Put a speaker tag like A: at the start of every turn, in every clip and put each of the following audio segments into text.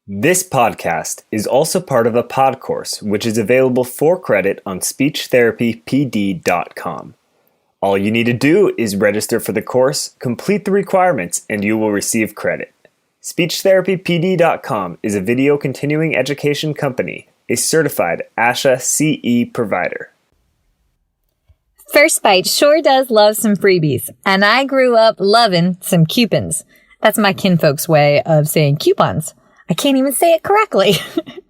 A: This podcast is also part of a pod course, which is available for credit on speechtherapypd.com. All you need to do is register for the course, complete the requirements, and you will receive credit. Speechtherapypd.com is a video continuing education company, a certified ASHA CE provider.
B: First Bite sure does love some freebies, and I grew up loving some coupons. That's my kinfolk's way of saying coupons. I can't even say it correctly.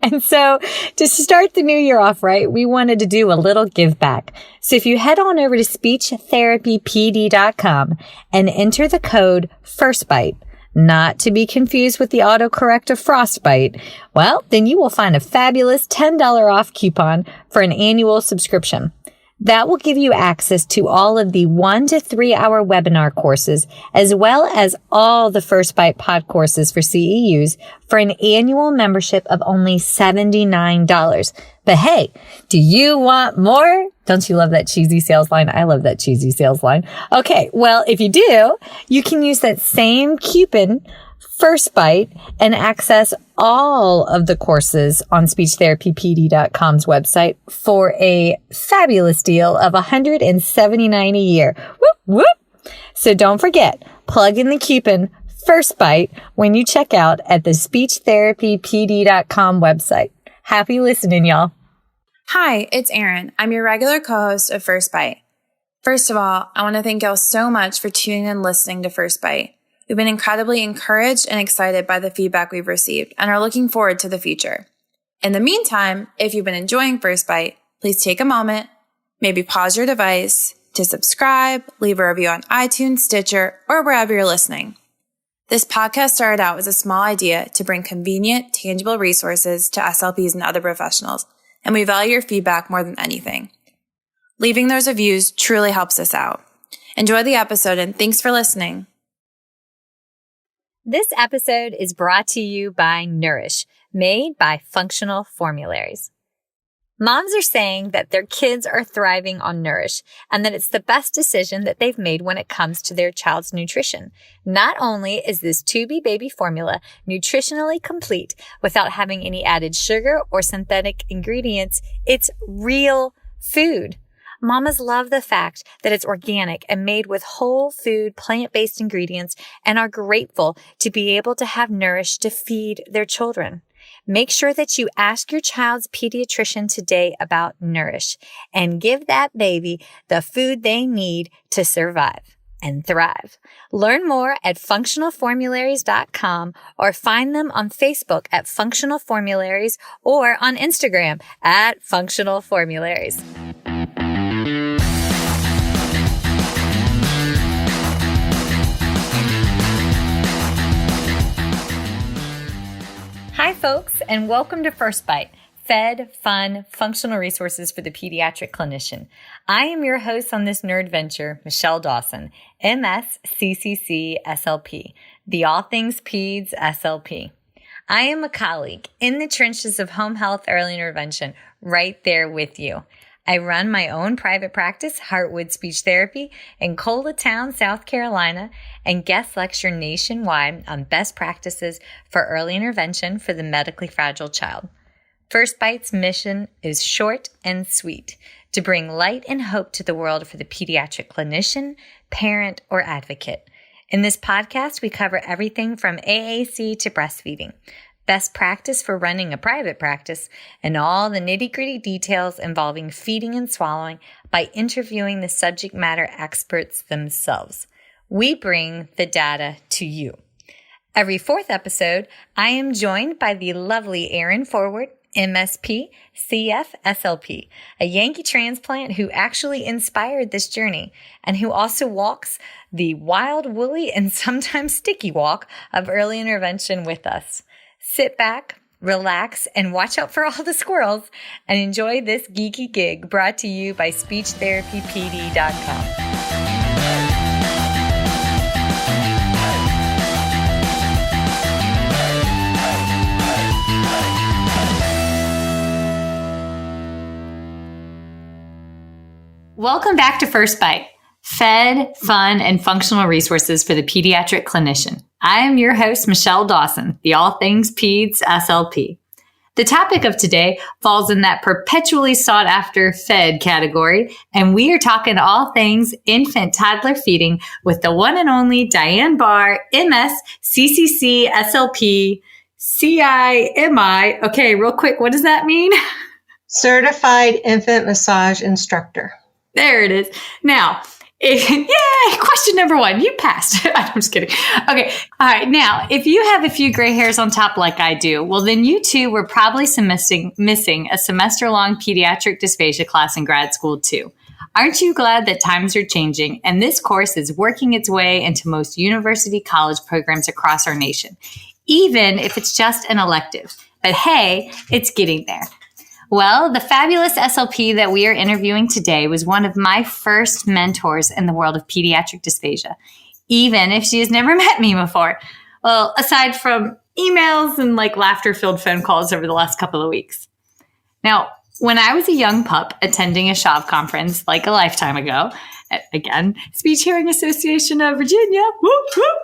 B: And so to start the new year off right, we wanted to do a little give back. So if you head on over to speechtherapypd.com and enter the code FIRSTBITE, not to be confused with the autocorrect of frostbite, well, then you will find a fabulous $10 off coupon for an annual subscription. That will give you access to all of the 1 to 3 hour webinar courses, as well as all the First Bite pod courses for CEUs for an annual membership of only $79. But hey, do you want more? Don't you love that cheesy sales line? I love that cheesy sales line. Okay, well, if you do, you can use that same coupon, First Bite, and access all of the courses on speechtherapypd.com's website for a fabulous deal of $179 a year. Whoop, whoop. So don't forget, plug in the coupon First Bite when you check out at the speechtherapypd.com website. Happy listening, y'all.
C: Hi, it's Erin. I'm your regular co-host of First Bite. First of all, I want to thank y'all so much for tuning in and listening to First Bite. We've been incredibly encouraged and excited by the feedback we've received and are looking forward to the future. In the meantime, if you've been enjoying First Bite, please take a moment, maybe pause your device to subscribe, leave a review on iTunes, Stitcher, or wherever you're listening. This podcast started out as a small idea to bring convenient, tangible resources to SLPs and other professionals, and we value your feedback more than anything. Leaving those reviews truly helps us out. Enjoy the episode and thanks for listening.
B: This episode is brought to you by Nourish, made by Functional Formularies. Moms are saying that their kids are thriving on Nourish and that it's the best decision that they've made when it comes to their child's nutrition. Not only is this 2B baby formula nutritionally complete without having any added sugar or synthetic ingredients, it's real food. Mamas love the fact that it's organic and made with whole food, plant-based ingredients and are grateful to be able to have Nourish to feed their children. Make sure that you ask your child's pediatrician today about Nourish and give that baby the food they need to survive and thrive. Learn more at functionalformularies.com or find them on Facebook at Functional Formularies or on Instagram at Functional Formularies. Hi, folks, and welcome to First Bite, fed, fun, functional resources for the pediatric clinician. I am your host on this nerd venture, Michelle Dawson, MS CCC-SLP, the All Things Peds SLP. I am a colleague in the trenches of home health early intervention, right there with you. I run my own private practice, Heartwood Speech Therapy, in Coletown, South Carolina, and guest lecture nationwide on best practices for early intervention for the medically fragile child. First Bite's mission is short and sweet, to bring light and hope to the world for the pediatric clinician, parent, or advocate. In this podcast, we cover everything from AAC to breastfeeding, best practice for running a private practice, and all the nitty-gritty details involving feeding and swallowing by interviewing the subject matter experts themselves. We bring the data to you. Every fourth episode, I am joined by the lovely Erin Forward, MSP, CF, SLP, a Yankee transplant who actually inspired this journey and who also walks the wild, woolly, and sometimes sticky walk of early intervention with us. Sit back, relax, and watch out for all the squirrels and enjoy this geeky gig brought to you by SpeechTherapyPD.com. Welcome back to First Bite, Fed, Fun, and Functional Resources for the Pediatric Clinician. I am your host, Michelle Dawson, the All Things Peds SLP. The topic of today falls in that perpetually sought after Fed category, and we are talking all things infant toddler feeding with the one and only Diane Bahr, MS, CCC-SLP, CIMI. Okay, real quick, what does that mean?
D: Certified Infant Massage Instructor.
B: There it is. Now, yay! Question number one. You passed. I'm just kidding. Okay. All right. Now, if you have a few gray hairs on top like I do, well, then you too were probably missing a semester-long pediatric dysphagia class in grad school too. Aren't you glad that times are changing and this course is working its way into most university college programs across our nation, even if it's just an elective? But hey, it's getting there. Well, the fabulous SLP that we are interviewing today was one of my first mentors in the world of pediatric dysphagia, even if she has never met me before. Well, aside from emails and laughter-filled phone calls over the last couple of weeks. Now, when I was a young pup attending a SHAV conference a lifetime ago, again, Speech Hearing Association of Virginia, whoop, whoop,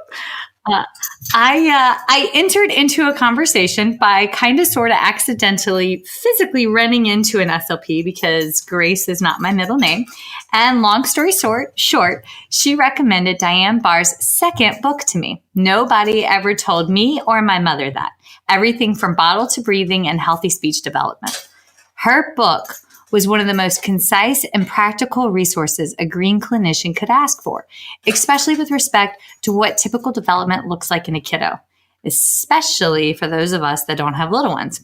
B: I entered into a conversation by sort of accidentally, physically running into an SLP because Grace is not my middle name. And long story short, she recommended Diane Bahr's second book to me. Nobody ever told me or my mother that. Everything from bottle to breathing and healthy speech development. Her book was one of the most concise and practical resources a green clinician could ask for, especially with respect to what typical development looks like in a kiddo, especially for those of us that don't have little ones.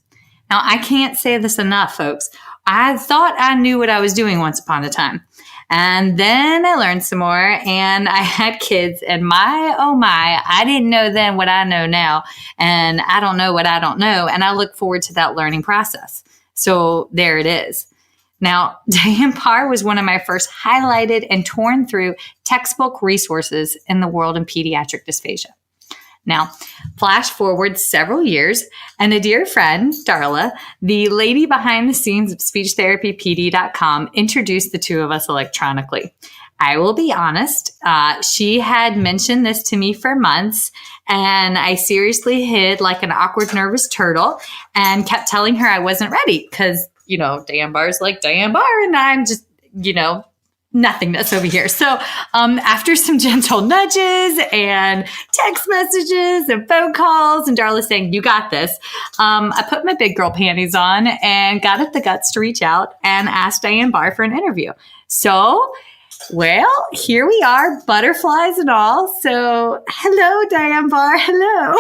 B: Now, I can't say this enough, folks. I thought I knew what I was doing once upon a time. And then I learned some more and I had kids and oh my, I didn't know then what I know now. And I don't know what I don't know. And I look forward to that learning process. So there it is. Now, Diane Bahr was one of my first highlighted and torn through textbook resources in the world of pediatric dysphagia. Now, flash forward several years, and a dear friend, Darla, the lady behind the scenes of SpeechTherapyPD.com, introduced the two of us electronically. I will be honest, she had mentioned this to me for months, and I seriously hid like an awkward, nervous turtle and kept telling her I wasn't ready because Diane Bahr's like Diane Bahr, and I'm just, nothingness over here. So after some gentle nudges and text messages and phone calls and Darla saying, you got this, I put my big girl panties on and got up the guts to reach out and ask Diane Bahr for an interview. So, well, here we are, butterflies and all. So, hello, Diane Bahr. Hello.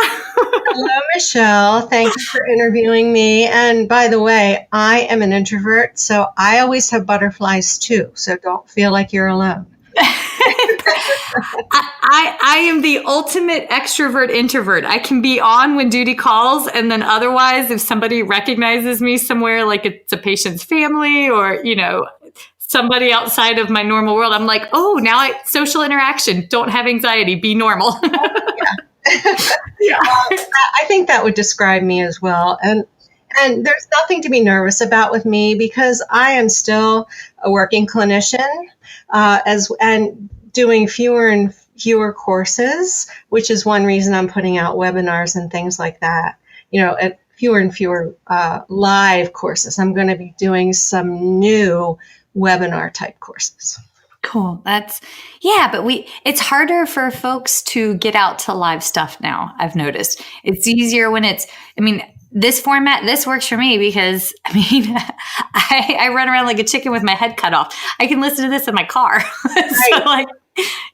D: Hello, Michelle. Thank you for interviewing me. And by the way, I am an introvert, so I always have butterflies too. So don't feel like you're alone.
B: I am the ultimate extrovert introvert. I can be on when duty calls, and then otherwise, if somebody recognizes me somewhere, like it's a patient's family or, somebody outside of my normal world, I'm like, oh, now social interaction. Don't have anxiety. Be normal.
D: Yeah. I think that would describe me as well. And there's nothing to be nervous about with me because I am still a working clinician and doing fewer and fewer courses, which is one reason I'm putting out webinars and things like that. At fewer and fewer live courses. I'm going to be doing some new webinar type courses.
B: Cool. But it's harder for folks to get out to live stuff now. I've noticed it's easier when this format, this works for me because I run around like a chicken with my head cut off. I can listen to this in my car.
D: Right.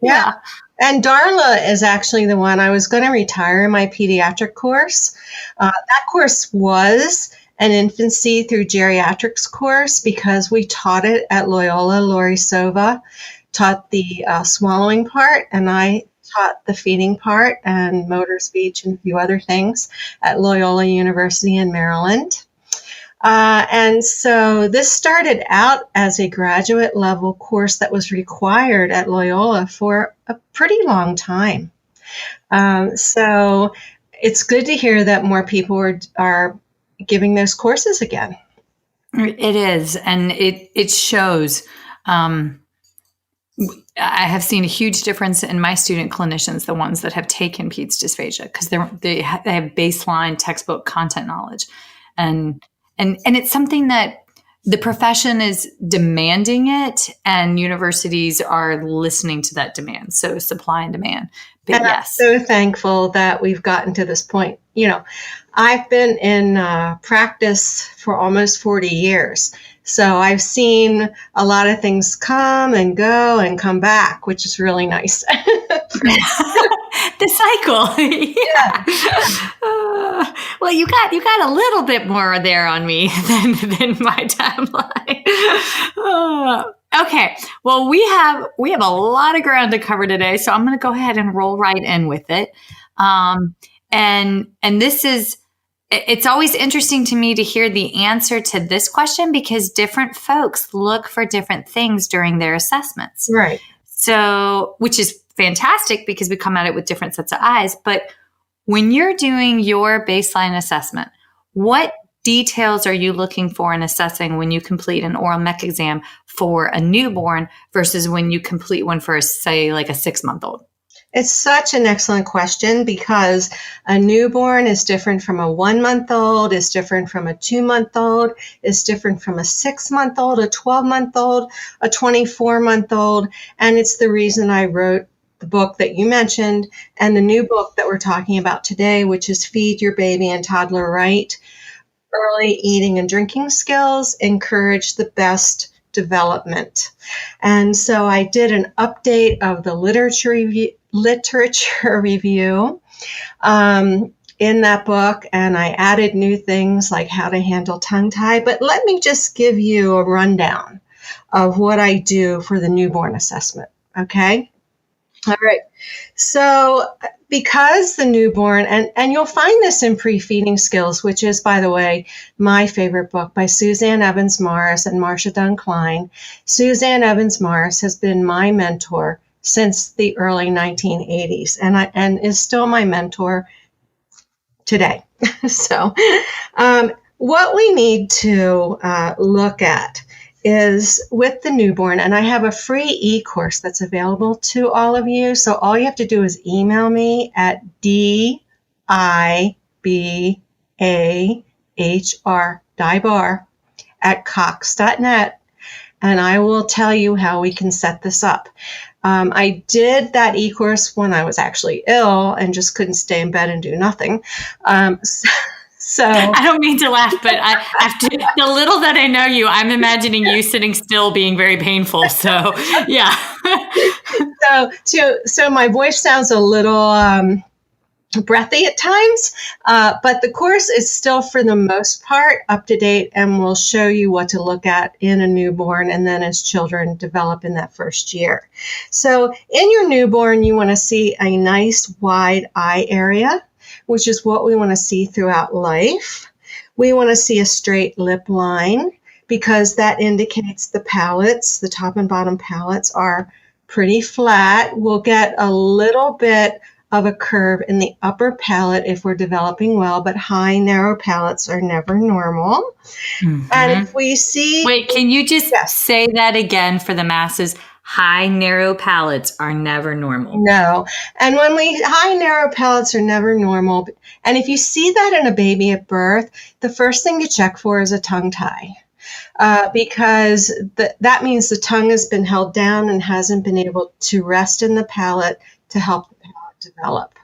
D: Yeah. And Darla is actually the one I was going to retire my pediatric course. That course was an infancy through geriatrics course because we taught it at Loyola. Lori Sova taught the swallowing part, and I taught the feeding part and motor speech and a few other things at Loyola University in Maryland. And so this started out as a graduate level course that was required at Loyola for a pretty long time. So it's good to hear that more people are giving those courses again.
B: It is. And it shows, I have seen a huge difference in my student clinicians, the ones that have taken peds dysphagia, because they have baseline textbook content knowledge, and it's something that the profession is demanding it, and universities are listening to that demand. So supply and demand. But
D: and
B: yes,
D: I'm so thankful that we've gotten to this point. I've been in practice for almost 40 years. So I've seen a lot of things come and go and come back, which is really nice.
B: The cycle. Yeah. Well, you got a little bit more there on me than my timeline. Okay. Well, we have a lot of ground to cover today, so I'm going to go ahead and roll right in with it. And this is, it's always interesting to me to hear the answer to this question, because different folks look for different things during their assessments.
D: Right.
B: So, which is fantastic because we come at it with different sets of eyes. But when you're doing your baseline assessment, what details are you looking for in assessing when you complete an oral mech exam for a newborn versus when you complete one for, say, like a 6-month-old?
D: It's such an excellent question, because a newborn is different from a 1-month-old, is different from a 2-month-old, is different from a 6-month-old, a 12-month-old, a 24-month-old. And it's the reason I wrote the book that you mentioned and the new book that we're talking about today, which is Feed Your Baby and Toddler Right. Early eating and drinking skills encourage the best development. And so I did an update of the literature review in that book, and I added new things like how to handle tongue tie. But let me just give you a rundown of what I do for the newborn assessment. Okay? All right. So because the newborn, and you'll find this in Pre-Feeding Skills, which is, by the way, my favorite book by Suzanne Evans Morris and Marcia Dunn Klein. Suzanne Evans Morris has been my mentor since the early 1980s, and is still my mentor today. So what we need to look at is with the newborn, and I have a free e-course that's available to all of you. So all you have to do is email me at dibahr@cox.net, and I will tell you how we can set this up. I did that e-course when I was actually ill and just couldn't stay in bed and do nothing. So
B: I don't mean to laugh, but after the little that I know you, I'm imagining you sitting still being very painful. So yeah.
D: So my voice sounds a little breathy at times, but the course is still, for the most part, up to date, and will show you what to look at in a newborn and then as children develop in that first year. So in your newborn, you want to see a nice wide eye area, which is what we want to see throughout life. We want to see a straight lip line, because that indicates the palates, the top and bottom palates, are pretty flat. We'll get a little bit of a curve in the upper palate if we're developing well, but high, narrow palates are never normal. Mm-hmm. And if we see...
B: Wait, can you just say that again for the masses? High, narrow palates are never normal.
D: No. And high, narrow palates are never normal. And if you see that in a baby at birth, the first thing you check for is a tongue tie. Because that means the tongue has been held down and hasn't been able to rest in the palate to help the palate develop.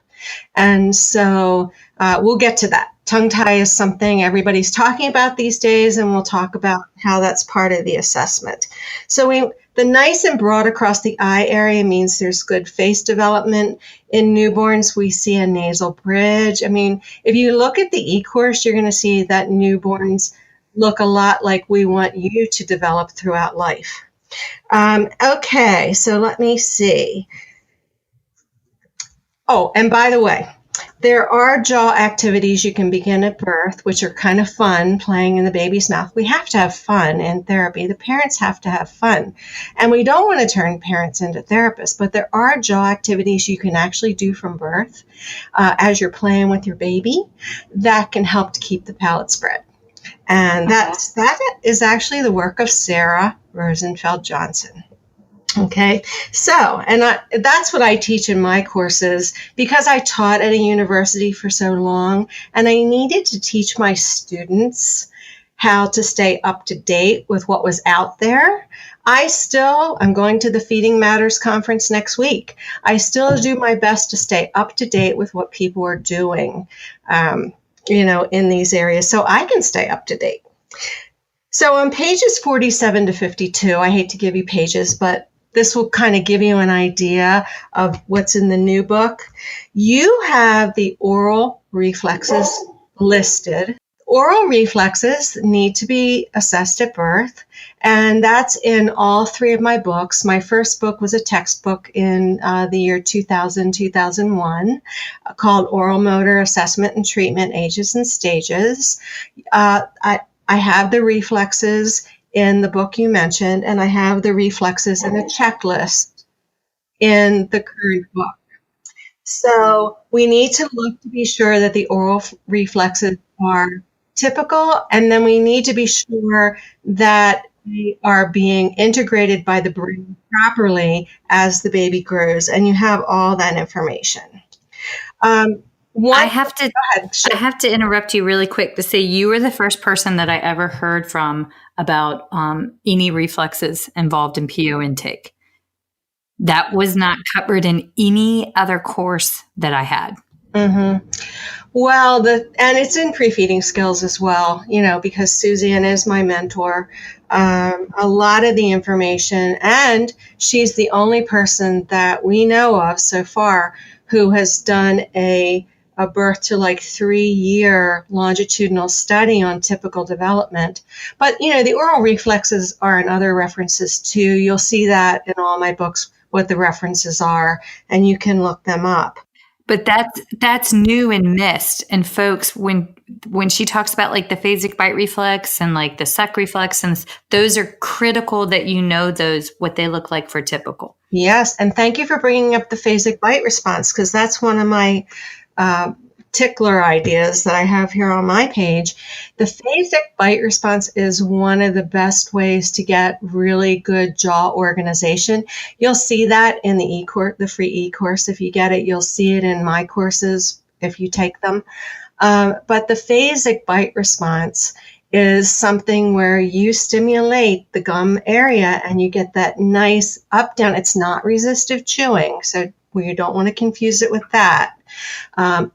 D: And so we'll get to that. Tongue tie is something everybody's talking about these days, and we'll talk about how that's part of the assessment. So the nice and broad across the eye area means there's good face development. In newborns, we see a nasal bridge. I mean, if you look at the e-course, you're going to see that newborns look a lot like we want you to develop throughout life. Okay, so let me see. Oh, and by the way, there are jaw activities you can begin at birth, which are kind of fun, playing in the baby's mouth. We have to have fun in therapy. The parents have to have fun. And we don't want to turn parents into therapists, but there are jaw activities you can actually do from birth as you're playing with your baby that can help to keep the palate spread. And that is actually the work of Sarah Rosenfeld Johnson. Okay, so, that's what I teach in my courses because I taught at a university for so long, and I needed to teach my students how to stay up to date with what was out there. I'm going to the Feeding Matters conference next week. I still do my best to stay up to date with what people are doing, in these areas so I can stay up to date. So on pages 47 to 52, I hate to give you pages, but this will kind of give you an idea of what's in the new book. You have the oral reflexes listed. Oral reflexes need to be assessed at birth, and that's in all three of my books. My first book was a textbook in the year 2000, 2001, called Oral Motor Assessment and Treatment, Ages and Stages. I have the reflexes in the book you mentioned, and I have the reflexes in a checklist in the current book. So we need to look to be sure that the oral reflexes are typical, and then we need to be sure that they are being integrated by the brain properly as the baby grows, and you have all that information.
B: I have to interrupt you really quick to say you were the first person that I ever heard from about any reflexes involved in PO intake. That was not covered in any other course that I had.
D: Mm-hmm. Well, and it's in pre-feeding skills as well, because Suzanne is my mentor. A lot of the information, and she's the only person that we know of so far who has done a birth to 3-year longitudinal study on typical development. But, the oral reflexes are in other references too. You'll see that in all my books, what the references are, and you can look them up.
B: But that's new and missed. And folks, when she talks about the phasic bite reflex and the suck reflex, and those are critical that what they look like for typical.
D: Yes, and thank you for bringing up the phasic bite response, because that's one of my tickler ideas that I have here on my page. The phasic bite response is one of the best ways to get really good jaw organization. You'll see that in the the free e-course. If you get it, you'll see it in my courses if you take them. But the phasic bite response is something where you stimulate the gum area and you get that nice up down. It's not resistive chewing, so you don't want to confuse it with that.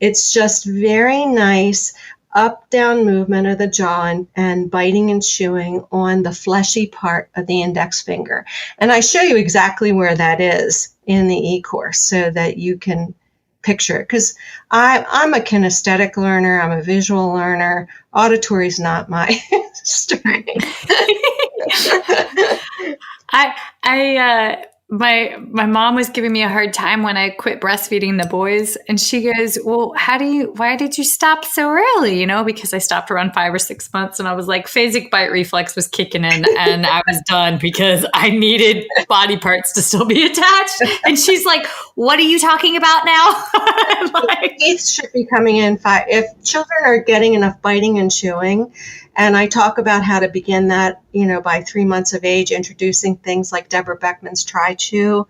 D: It's just very nice up-down movement of the jaw and biting and chewing on the fleshy part of the index finger. And I show you exactly where that is in the e-course so that you can picture it. Because I'm a kinesthetic learner. I'm a visual learner. Auditory is not my strength.
B: My mom was giving me a hard time when I quit breastfeeding the boys, and she goes, "Well, why did you stop so early?" Because I stopped around 5 or 6 months, and I was like, phasic bite reflex was kicking in, and I was done because I needed body parts to still be attached. And she's like, "What are you talking about now?"
D: Teeth should be coming in if children are getting enough biting and chewing. And I talk about how to begin that, by 3 months of age, introducing things like Deborah Beckman's Tri-Chew.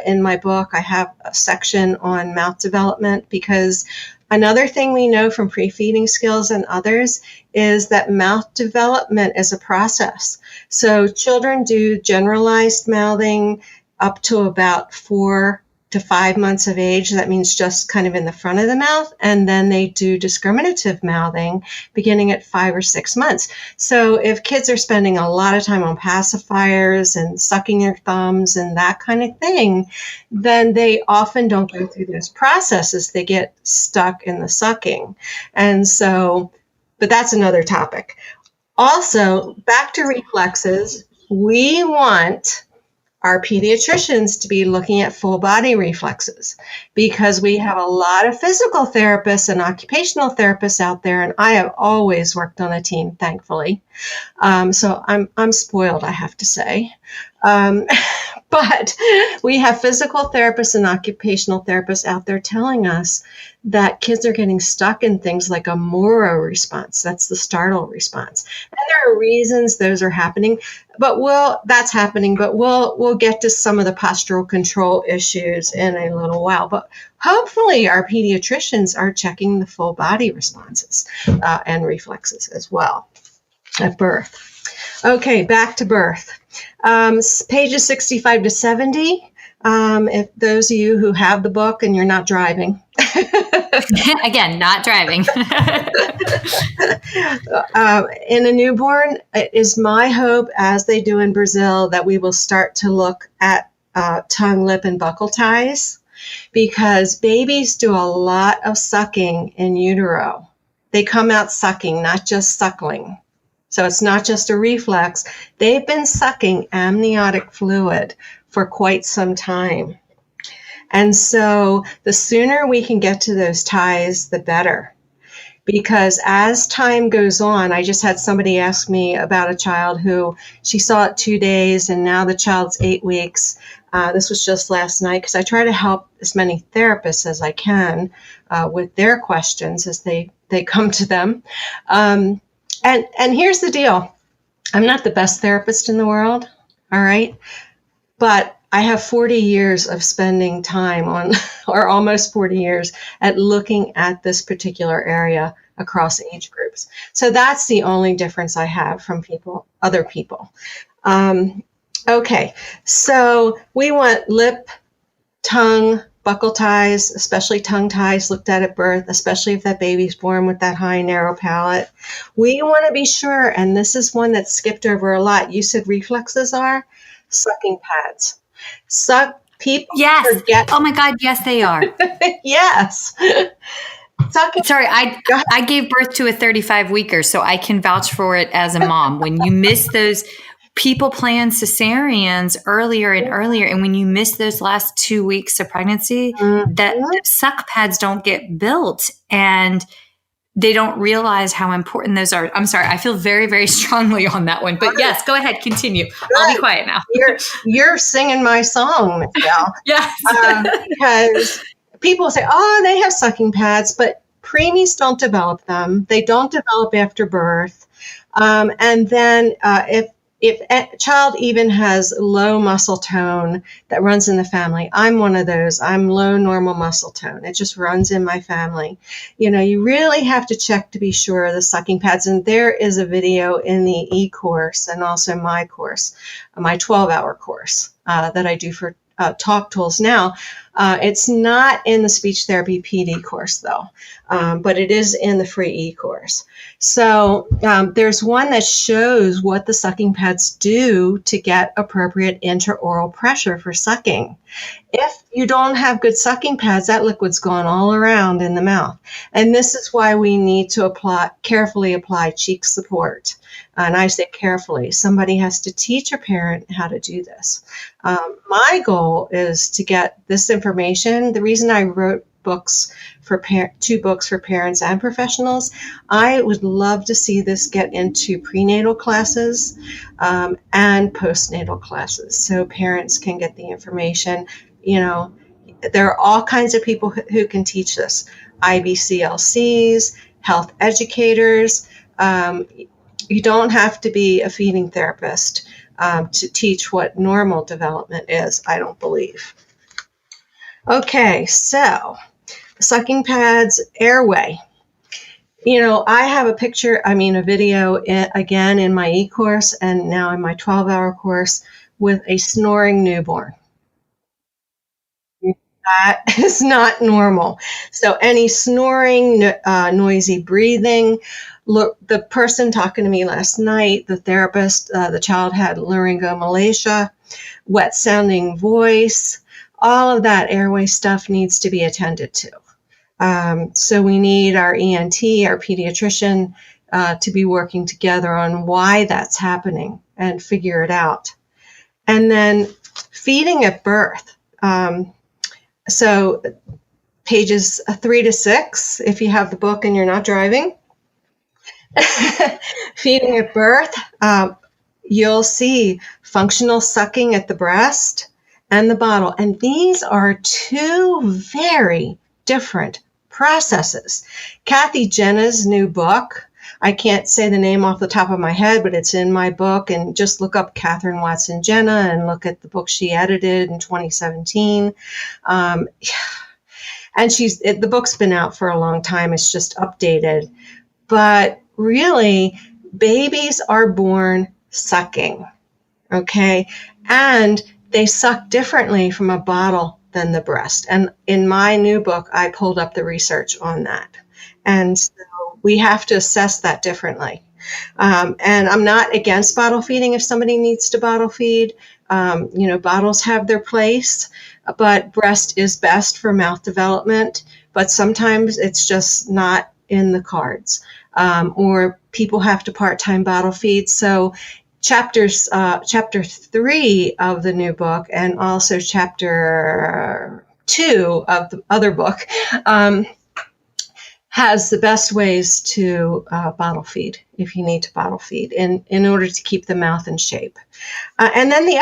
D: In my book, I have a section on mouth development, because another thing we know from pre-feeding skills and others is that mouth development is a process. So children do generalized mouthing up to about 4 to 5 months of age. That means just kind of in the front of the mouth. And then they do discriminative mouthing beginning at 5 or 6 months. So if kids are spending a lot of time on pacifiers and sucking their thumbs and that kind of thing, then they often don't go through those processes. They get stuck in the sucking. And so, but that's another topic. Also, back to reflexes, we want our pediatricians to be looking at full body reflexes, because we have a lot of physical therapists and occupational therapists out there, and I have always worked on a team, thankfully. So I'm spoiled, I have to say. But But we have physical therapists and occupational therapists out there telling us that kids are getting stuck in things like a Moro response. That's the startle response. And there are reasons those are happening, but we'll get to some of the postural control issues in a little while. But hopefully our pediatricians are checking the full body responses and reflexes as well at birth. Okay, back to birth. Pages 65 to 70. If those of you who have the book and you're not driving.
B: Again, not driving.
D: In a newborn, it is my hope, as they do in Brazil, that we will start to look at tongue, lip, and buccal ties, because babies do a lot of sucking in utero. They come out sucking, not just suckling. So it's not just a reflex. They've been sucking amniotic fluid for quite some time. And so the sooner we can get to those ties, the better. Because as time goes on, I just had somebody ask me about a child who she saw it 2 days and now the child's 8 weeks. This was just last night, because I try to help as many therapists as I can with their questions as they come to them. And here's the deal. I'm not the best therapist in the world, all right? But I have 40 years of spending time on, or almost 40 years, at looking at this particular area across age groups. So that's the only difference I have from other people. Okay, so we want lip, tongue, buccal ties, especially tongue ties, looked at at birth, especially if that baby's born with that high, narrow palate. We want to be sure, and this is one that's skipped over a lot. You said reflexes are sucking pads. People forget.
B: Oh my God, yes, they are.
D: Yes.
B: Sorry, I gave birth to a 35-weeker, so I can vouch for it as a mom. When you miss those, people plan cesareans earlier and earlier, and when you miss those last 2 weeks of pregnancy, that suck pads don't get built, and they don't realize how important those are. I'm sorry, I feel very, very strongly on that one. But yes, go ahead, continue. Good. I'll be quiet now.
D: You're singing my song, Michelle.
B: Yes.
D: Because people say, oh, they have sucking pads, but preemies don't develop them. They don't develop after birth. And then if a child even has low muscle tone that runs in the family, I'm one of those. I'm low normal muscle tone. It just runs in my family. You know, you really have to check to be sure the sucking pads. And there is a video in the e-course and also my course, my 12-hour course that I do for Talk Tools now. It's not in the speech therapy PD course though, but it is in the free e-course. So there's one that shows what the sucking pads do to get appropriate intraoral pressure for sucking. If you don't have good sucking pads, that liquid's gone all around in the mouth. And this is why we need to carefully apply cheek support. And I say carefully. Somebody has to teach a parent how to do this. My goal is to get this information. The reason I wrote two books for parents and professionals, I would love to see this get into prenatal classes and postnatal classes so parents can get the information. You know, there are all kinds of people who can teach this. IBCLCs, health educators. You don't have to be a feeding therapist to teach what normal development is, I don't believe. Okay, so sucking pads, airway. You know, I have a video again in my e-course and now in my 12-hour course with a snoring newborn. That is not normal. So any snoring, noisy breathing. Look, the person talking to me last night, the therapist, the child had laryngomalacia, wet sounding voice. All of that airway stuff needs to be attended to. So we need our ENT, our pediatrician, to be working together on why that's happening and figure it out. And then feeding at birth. So pages 3 to 6, if you have the book and you're not driving. Feeding at birth, you'll see functional sucking at the breast, and the bottle. And these are two very different processes. Kathy Jenna's new book, I can't say the name off the top of my head, but it's in my book, and just look up Catherine Watson Jenna and look at the book she edited in 2017. And the book's been out for a long time. It's just updated. But really, babies are born sucking, okay? And they suck differently from a bottle than the breast. And in my new book, I pulled up the research on that. And so we have to assess that differently. And I'm not against bottle feeding if somebody needs to bottle feed. Bottles have their place, but breast is best for mouth development. But sometimes it's just not in the cards, or people have to part-time bottle feed. So chapter 3 of the new book and also chapter 2 of the other book has the best ways to bottle feed if you need to bottle feed in order to keep the mouth in shape. And then the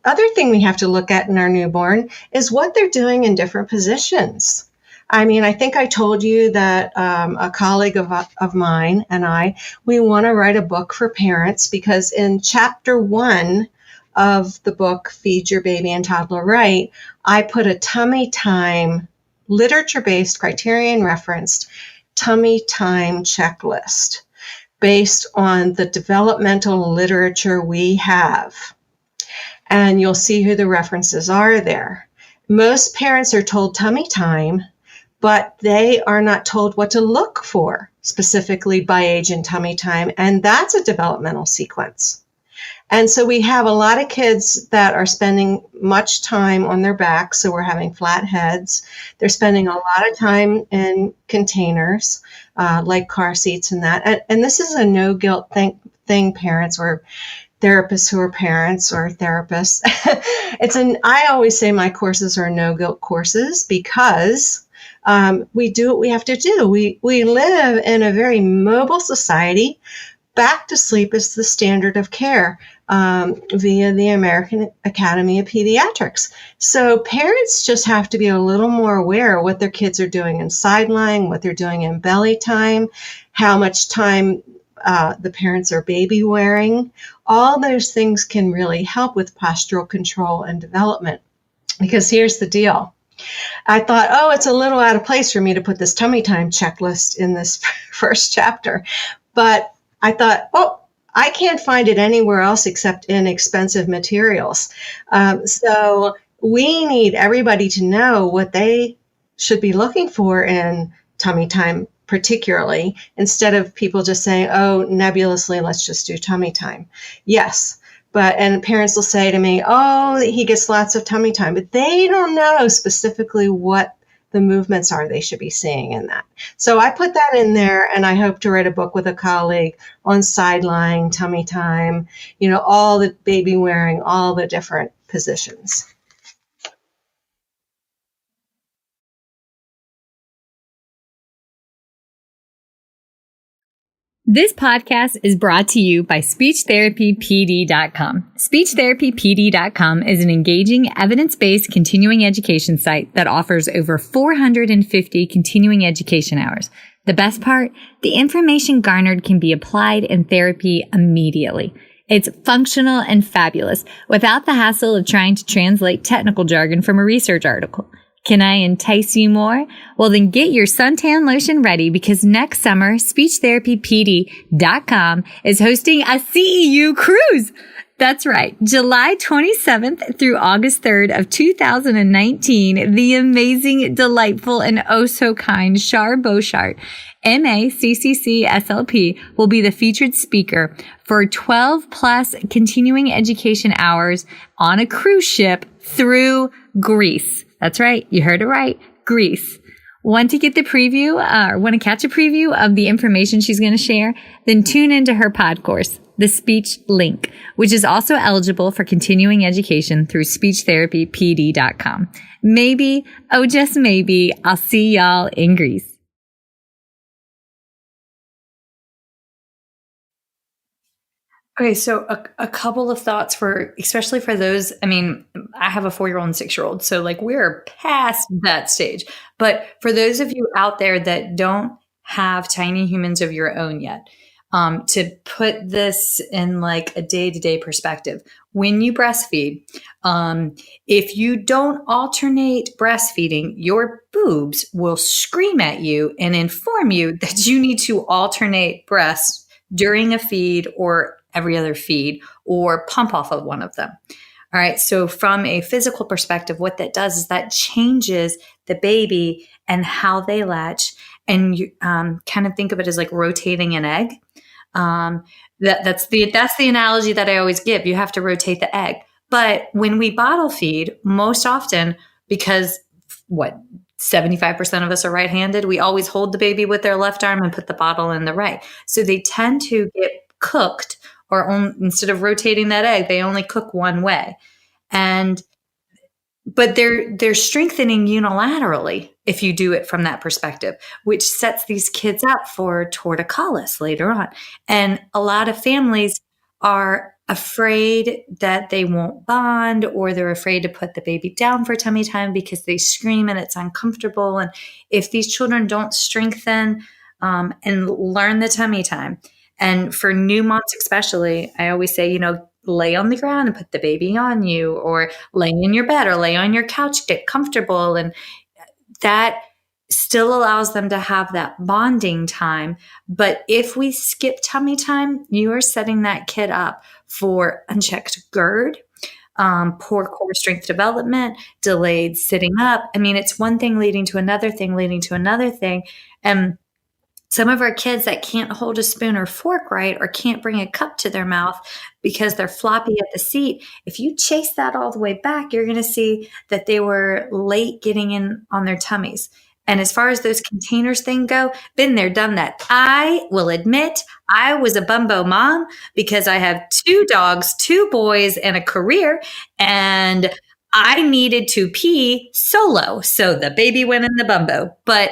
D: other thing we have to look at in our newborn is what they're doing in different positions. I mean, I think I told you that a colleague of mine and we want to write a book for parents, because in chapter 1 of the book, Feed Your Baby and Toddler Right, I put a tummy time, literature-based, criterion-referenced tummy time checklist based on the developmental literature we have. And you'll see who the references are there. Most parents are told tummy time, but they are not told what to look for specifically by age and tummy time, and that's a developmental sequence. And so we have a lot of kids that are spending much time on their back, so we're having flat heads. They're spending a lot of time in containers, like car seats and that. And this is a no-guilt thing, parents or therapists who are parents or therapists. I always say my courses are no-guilt courses because we do what we have to do. We live in a very mobile society. Back to sleep is the standard of care via the American Academy of Pediatrics. So parents just have to be a little more aware of what their kids are doing in sideline, what they're doing in belly time, how much time the parents are baby wearing. All those things can really help with postural control and development. Because here's the deal. I thought, it's a little out of place for me to put this tummy time checklist in this first chapter. But I thought, I can't find it anywhere else except in expensive materials. So we need everybody to know what they should be looking for in tummy time, particularly, instead of people just saying, nebulously, let's just do tummy time. Yes. And parents will say to me, he gets lots of tummy time, but they don't know specifically what the movements are they should be seeing in that. So I put that in there, and I hope to write a book with a colleague on sideline, tummy time, all the baby wearing, all the different positions.
B: This podcast is brought to you by SpeechTherapyPD.com. SpeechTherapyPD.com is an engaging, evidence-based continuing education site that offers over 450 continuing education hours. The best part? The information garnered can be applied in therapy immediately. It's functional and fabulous without the hassle of trying to translate technical jargon from a research article. Can I entice you more? Well, then get your suntan lotion ready, because next summer, SpeechTherapyPD.com is hosting a CEU cruise. That's right. July 27th through August 3rd of 2019, the amazing, delightful, and oh so kind Shar Boshart, MA, CCC-SLP, will be the featured speaker for 12 plus continuing education hours on a cruise ship through Greece. That's right. You heard it right. Greece. Want to get the preview or want to catch a preview of the information she's going to share? Then tune into her pod course, The Speech Link, which is also eligible for continuing education through SpeechTherapyPD.com. Maybe, just maybe, I'll see y'all in Greece. Okay, so a couple of thoughts especially for those. I mean, I have a 4-year-old and 6-year-old, so like we're past that stage. But for those of you out there that don't have tiny humans of your own yet, to put this in like a day-to-day perspective, when you breastfeed, if you don't alternate breastfeeding, your boobs will scream at you and inform you that you need to alternate breasts during a feed or every other feed, or pump off of one of them. All right. So from a physical perspective, what that does is that changes the baby and how they latch. And you kind of think of it as like rotating an egg. That's the analogy that I always give. You have to rotate the egg. But when we bottle feed, most often, because 75% of us are right-handed, we always hold the baby with their left arm and put the bottle in the right. So they tend to get cooked, or instead of rotating that egg, they only cook one way. But they're strengthening unilaterally if you do it from that perspective, which sets these kids up for torticollis later on. And a lot of families are afraid that they won't bond, or they're afraid to put the baby down for tummy time because they scream and it's uncomfortable. And if these children don't strengthen and learn the tummy time, and for new moms especially, I always say, lay on the ground and put the baby on you, or lay in your bed or lay on your couch, get comfortable. And that still allows them to have that bonding time. But if we skip tummy time, you are setting that kid up for unchecked GERD, poor core strength development, delayed sitting up. I mean, it's one thing leading to another thing, leading to another thing. And some of our kids that can't hold a spoon or fork right, or can't bring a cup to their mouth because they're floppy at the seat, if you chase that all the way back, you're going to see that they were late getting in on their tummies. And as far as those containers thing go, been there, done that. I will admit I was a bumbo mom because I have 2 dogs, 2 boys, and a career, and I needed to pee solo. So the baby went in the bumbo. But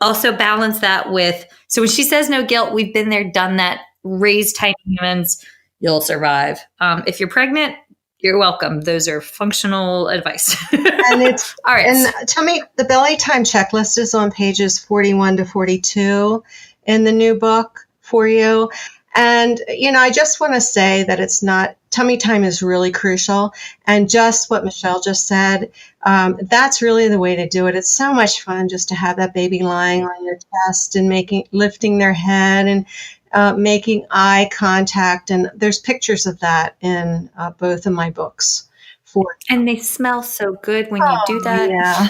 B: also balance that with, so when she says no guilt, we've been there, done that, raised tiny humans, you'll survive. If you're pregnant, you're welcome. Those are functional advice.
D: And it's
B: all right.
D: And tell me, the belly time checklist is on pages 41 to 42 in the new book for you. And, I just want to say that it's not, tummy time is really crucial. And just what Michelle just said, that's really the way to do it. It's so much fun just to have that baby lying on your chest and lifting their head and making eye contact. And there's pictures of that in both of my books.
B: And they smell so good when you do that.
D: Yeah.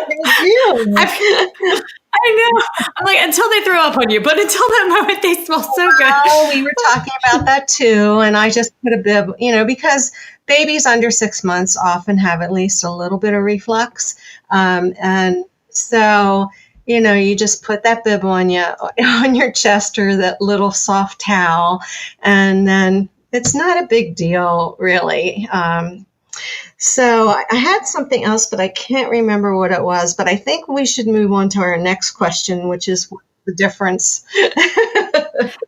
D: They do.
B: I know. I'm like, until they throw up on you, but until that moment, they smell so good.
D: Oh, we were talking about that too. And I just put a bib, because babies under 6 months often have at least a little bit of reflux. And so, you just put that bib on your chest, or that little soft towel. And then it's not a big deal, really. So I had something else, but I can't remember what it was. But I think we should move on to our next question, which is the difference.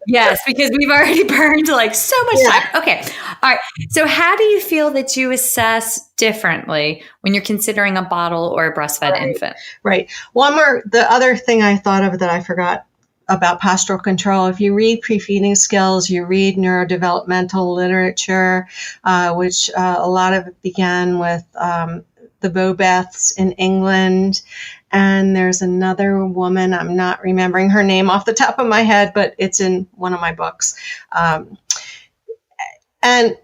B: Yes, because we've already burned like so much time. Okay. All right. So how do you feel that you assess differently when you're considering a bottle or a breastfed infant?
D: Right. The other thing I thought of that I forgot about postural control. If you read pre-feeding skills, you read neurodevelopmental literature, which a lot of it began with the Bobeths in England. And there's another woman, I'm not remembering her name off the top of my head, but it's in one of my books. And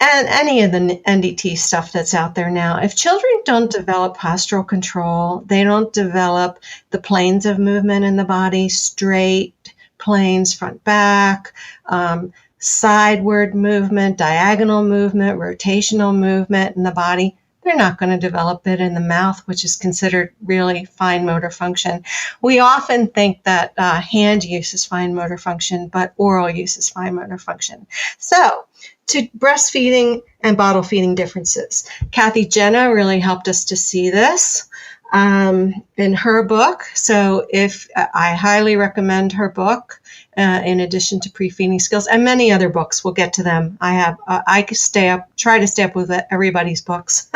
D: any of the NDT stuff that's out there now. If children don't develop postural control, they don't develop the planes of movement in the body, straight planes, front, back, sideward movement, diagonal movement, rotational movement in the body, they're not going to develop it in the mouth, which is considered really fine motor function. We often think that hand use is fine motor function, but oral use is fine motor function. So, to breastfeeding and bottle feeding differences. Kathy Jenna really helped us to see this. in her book. So if I highly recommend her book, in addition to pre-feeding skills and many other books. We'll get to them. I try to stay up with everybody's books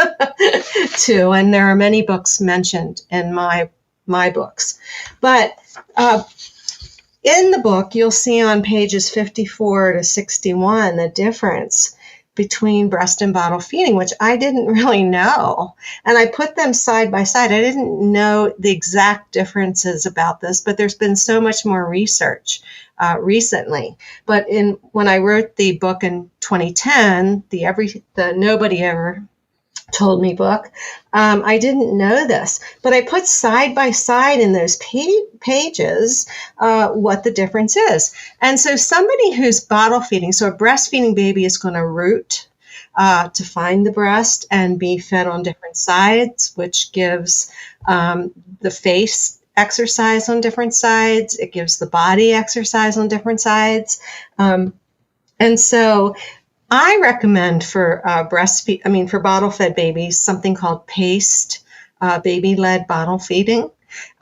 D: too. And there are many books mentioned in my books. But in the book, you'll see on pages 54 to 61 the difference between breast and bottle feeding, which I didn't really know. And I put them side by side. I didn't know the exact differences about this, but there's been so much more research recently. But when I wrote the book in 2010, the Nobody Ever Told Me book, I didn't know this, but I put side by side in those pages what the difference is. And so somebody who's bottle feeding, so a breastfeeding baby is going to root to find the breast and be fed on different sides, which gives the face exercise on different sides. It gives the body exercise on different sides. And so I recommend for for bottle-fed babies, something called paced baby-led bottle feeding.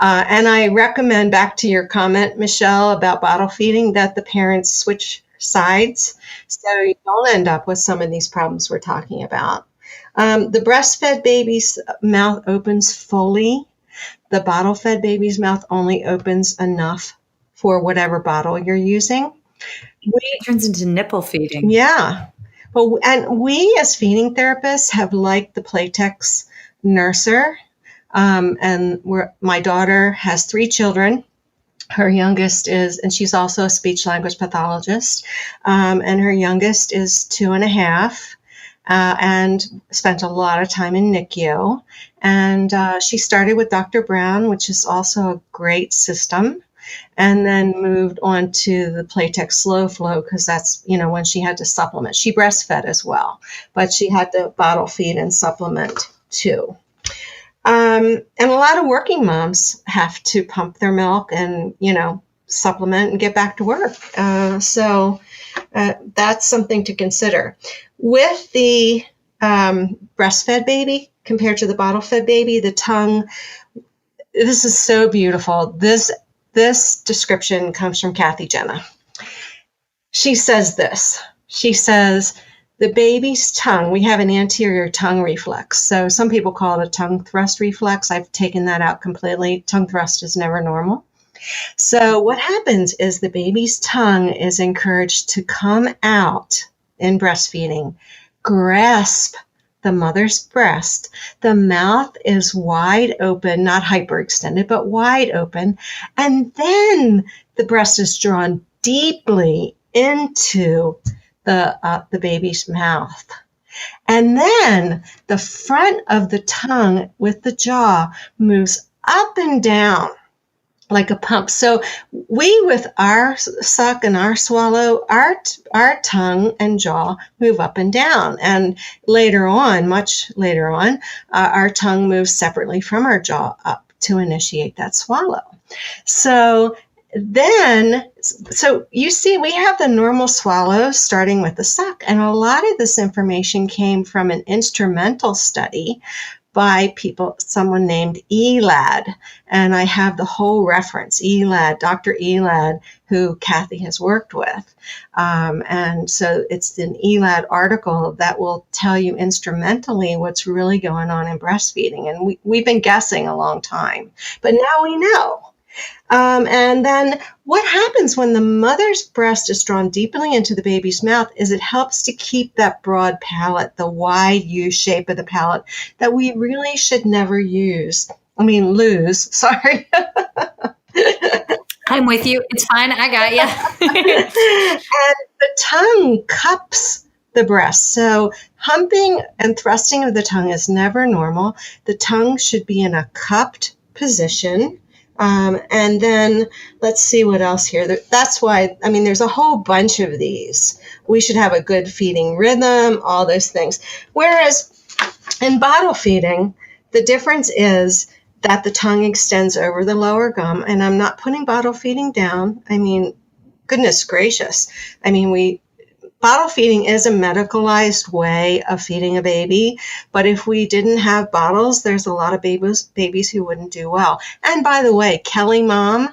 D: And I recommend, back to your comment, Michelle, about bottle feeding, that the parents switch sides so you don't end up with some of these problems we're talking about. The breastfed baby's mouth opens fully. The bottle-fed baby's mouth only opens enough for whatever bottle you're using.
B: It turns into nipple feeding.
D: Yeah. And we as feeding therapists have liked the Playtex Nurser. And my daughter has 3 children. Her youngest and she's also a speech language pathologist. And her youngest is 2.5. And spent a lot of time in NICU. And she started with Dr. Brown, which is also a great system, and then moved on to the Playtex Slow Flow because that's, when she had to supplement. She breastfed as well, but she had to bottle feed and supplement too. And a lot of working moms have to pump their milk and, supplement and get back to work. So that's something to consider. With the breastfed baby compared to the bottle-fed baby, the tongue, this is so beautiful. This description comes from Kathy Jenna. She says this. She says, the baby's tongue, we have an anterior tongue reflex. So some people call it a tongue thrust reflex. I've taken that out completely. Tongue thrust is never normal. So what happens is the baby's tongue is encouraged to come out in breastfeeding, grasp the mother's breast. The mouth is wide open, not hyperextended, but wide open. And then the breast is drawn deeply into the baby's mouth. And then the front of the tongue with the jaw moves up and down like a pump. So we, with our suck and our swallow, our tongue and jaw move up and down. And later on, much later on, our tongue moves separately from our jaw up to initiate that swallow. So you see, we have the normal swallow starting with the suck. And a lot of this information came from an instrumental study by someone named Elad. And I have the whole reference, Elad, Dr. Elad, who Kathy has worked with. And so it's an Elad article that will tell you instrumentally what's really going on in breastfeeding. And we've been guessing a long time, but now we know. And then what happens when the mother's breast is drawn deeply into the baby's mouth is it helps to keep that broad palate, the wide U shape of the palate that we really should never lose. Sorry.
B: I'm with you. It's fine. I got you.
D: And the tongue cups the breast. So humping and thrusting of the tongue is never normal. The tongue should be in a cupped position. And then let's see what else here. That's why, there's a whole bunch of these. We should have a good feeding rhythm, all those things. Whereas in bottle feeding, the difference is that the tongue extends over the lower gum. And I'm not putting bottle feeding down. Goodness gracious. bottle feeding is a medicalized way of feeding a baby, but if we didn't have bottles, there's a lot of babies who wouldn't do well. And by the way, Kelly Mom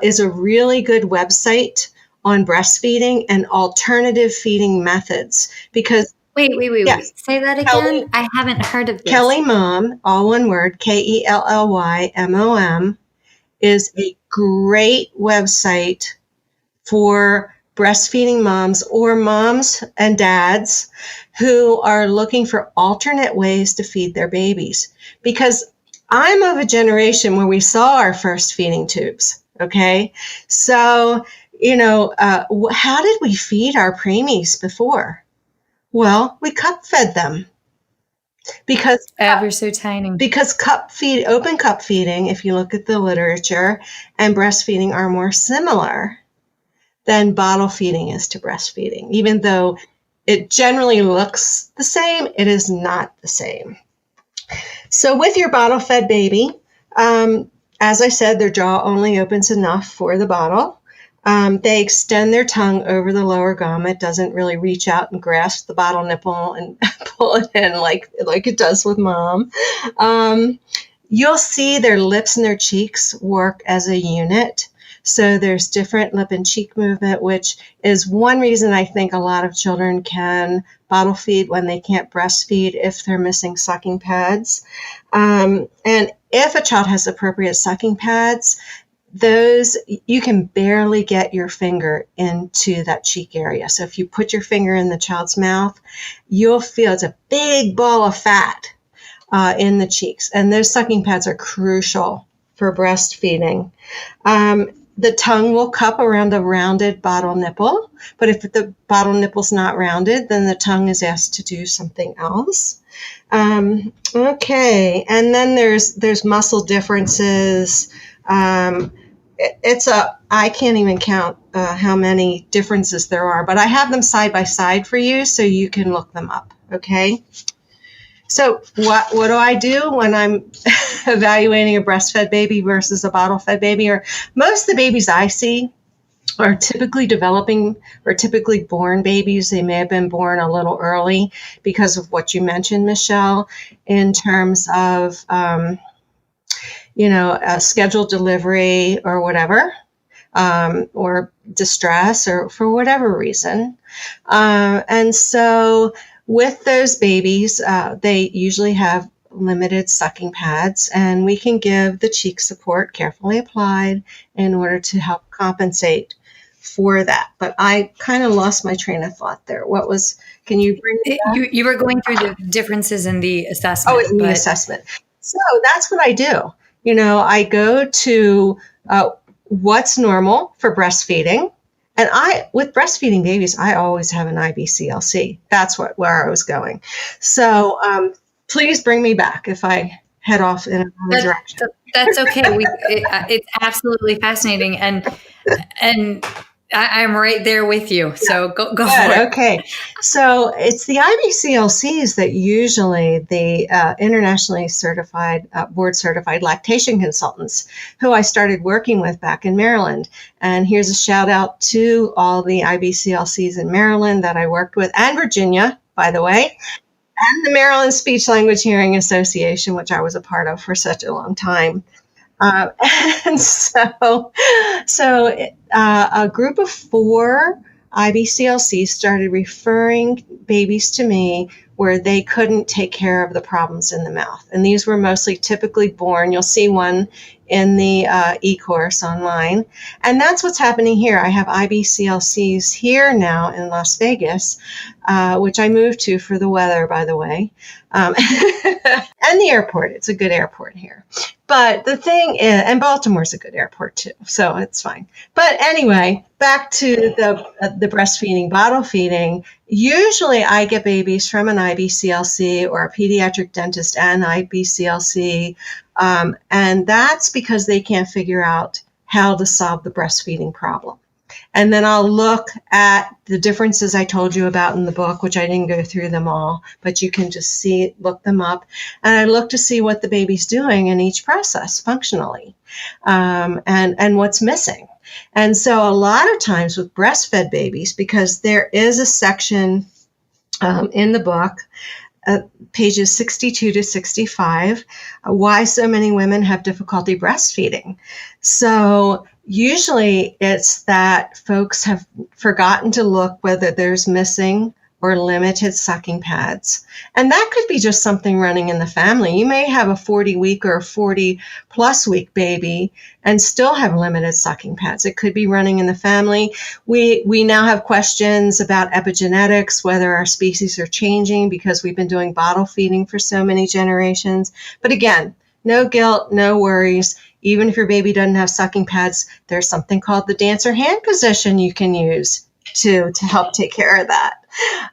D: is a really good website on breastfeeding and alternative feeding methods, because
B: Wait.
D: yes,
B: Say that again.
D: Kelly,
B: I haven't heard of this.
D: Kelly Mom, all one word, KELLYMOM, is a great website for breastfeeding moms or moms and dads who are looking for alternate ways to feed their babies. Because I'm of a generation where we saw our first feeding tubes, okay? So, how did we feed our preemies before? Well, we cup fed them. Because
B: ever so tiny.
D: Because open cup feeding, if you look at the literature, and breastfeeding are more similar than bottle feeding is to breastfeeding. Even though it generally looks the same, it is not the same. So with your bottle fed baby, as I said, their jaw only opens enough for the bottle. They extend their tongue over the lower gum. It doesn't really reach out and grasp the bottle nipple and pull it in like it does with mom. You'll see their lips and their cheeks work as a unit. So there's different lip and cheek movement, which is one reason I think a lot of children can bottle feed when they can't breastfeed if they're missing sucking pads. And if a child has appropriate sucking pads, those, you can barely get your finger into that cheek area. So if you put your finger in the child's mouth, you'll feel it's a big ball of fat in the cheeks. And those sucking pads are crucial for breastfeeding. The tongue will cup around a rounded bottle nipple, but if the bottle nipple's not rounded, then the tongue is asked to do something else. Okay, and then there's muscle differences. I can't even count how many differences there are, but I have them side by side for you so you can look them up, okay? So what do I do when I'm evaluating a breastfed baby versus a bottle-fed baby? Or most of the babies I see are typically developing or typically born babies. They may have been born a little early because of what you mentioned, Michelle, in terms of a scheduled delivery or whatever, or distress or for whatever reason. And so with those babies, they usually have limited sucking pads, and we can give the cheek support carefully applied in order to help compensate for that. But I kind of lost my train of thought there. Can you bring it back?
B: You were going through the differences in the assessment.
D: Oh, in the assessment. So that's what I do. I go to what's normal for breastfeeding. And with breastfeeding babies, I always have an IBCLC. That's where I was going. So please bring me back if I head off in another direction.
B: That's okay. It's absolutely fascinating. And I'm right there with you. So go for it.
D: Okay. So it's the IBCLCs that usually the internationally certified, board certified lactation consultants who I started working with back in Maryland. And here's a shout out to all the IBCLCs in Maryland that I worked with, and Virginia, by the way, and the Maryland Speech Language Hearing Association, which I was a part of for such a long time. And so a group of 4 IBCLCs started referring babies to me where they couldn't take care of the problems in the mouth. And these were mostly typically born. You'll see one in the e-course online. And that's what's happening here. I have IBCLCs here now in Las Vegas, which I moved to for the weather, by the way, and the airport. It's a good airport here. But the thing is, and Baltimore's a good airport too, so it's fine. But anyway, back to the breastfeeding, bottle feeding. Usually I get babies from an IBCLC or a pediatric dentist and IBCLC, and that's because they can't figure out how to solve the breastfeeding problem. And then I'll look at the differences I told you about in the book, which I didn't go through them all, but you can just look them up. And I look to see what the baby's doing in each process functionally, and what's missing. And so a lot of times with breastfed babies, because there is a section in the book, pages 62 to 65, why so many women have difficulty breastfeeding. So usually it's that folks have forgotten to look whether there's missing or limited sucking pads. And that could be just something running in the family. You may have a 40-week or a 40-plus week baby and still have limited sucking pads. It could be running in the family. We now have questions about epigenetics, whether our species are changing because we've been doing bottle feeding for so many generations. But again, no guilt, no worries. Even if your baby doesn't have sucking pads, there's something called the dancer hand position you can use to help take care of that.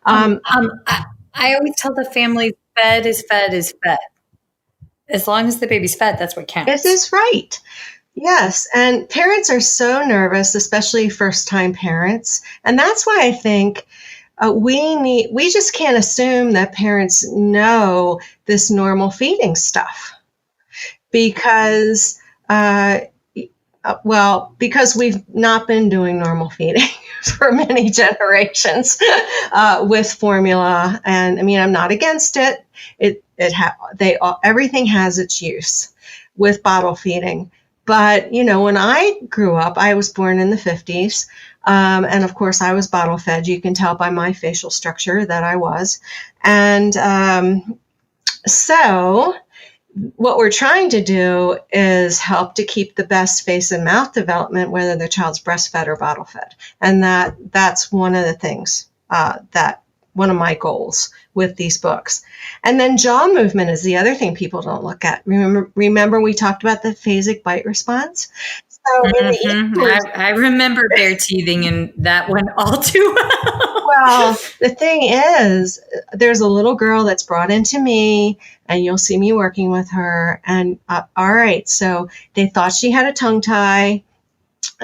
B: I always tell the family, fed is fed is fed. As long as the baby's fed, that's what counts.
D: This is right. Yes. And parents are so nervous, especially first-time parents. And that's why I think we just can't assume that parents know this normal feeding stuff because we've not been doing normal feeding for many generations with formula. And I mean, I'm not against it. Everything has its use with bottle feeding. But, when I grew up, I was born in the 50s. And of course, I was bottle fed. You can tell by my facial structure that I was. And so what we're trying to do is help to keep the best face and mouth development, whether the child's breastfed or bottle fed. And that's one of the things one of my goals with these books. And then jaw movement is the other thing people don't look at. Remember we talked about the phasic bite response? So
B: I remember bear teething, and that went all too well.
D: Well, the thing is, there's a little girl that's brought into me, and you'll see me working with her. And all right, so they thought she had a tongue tie.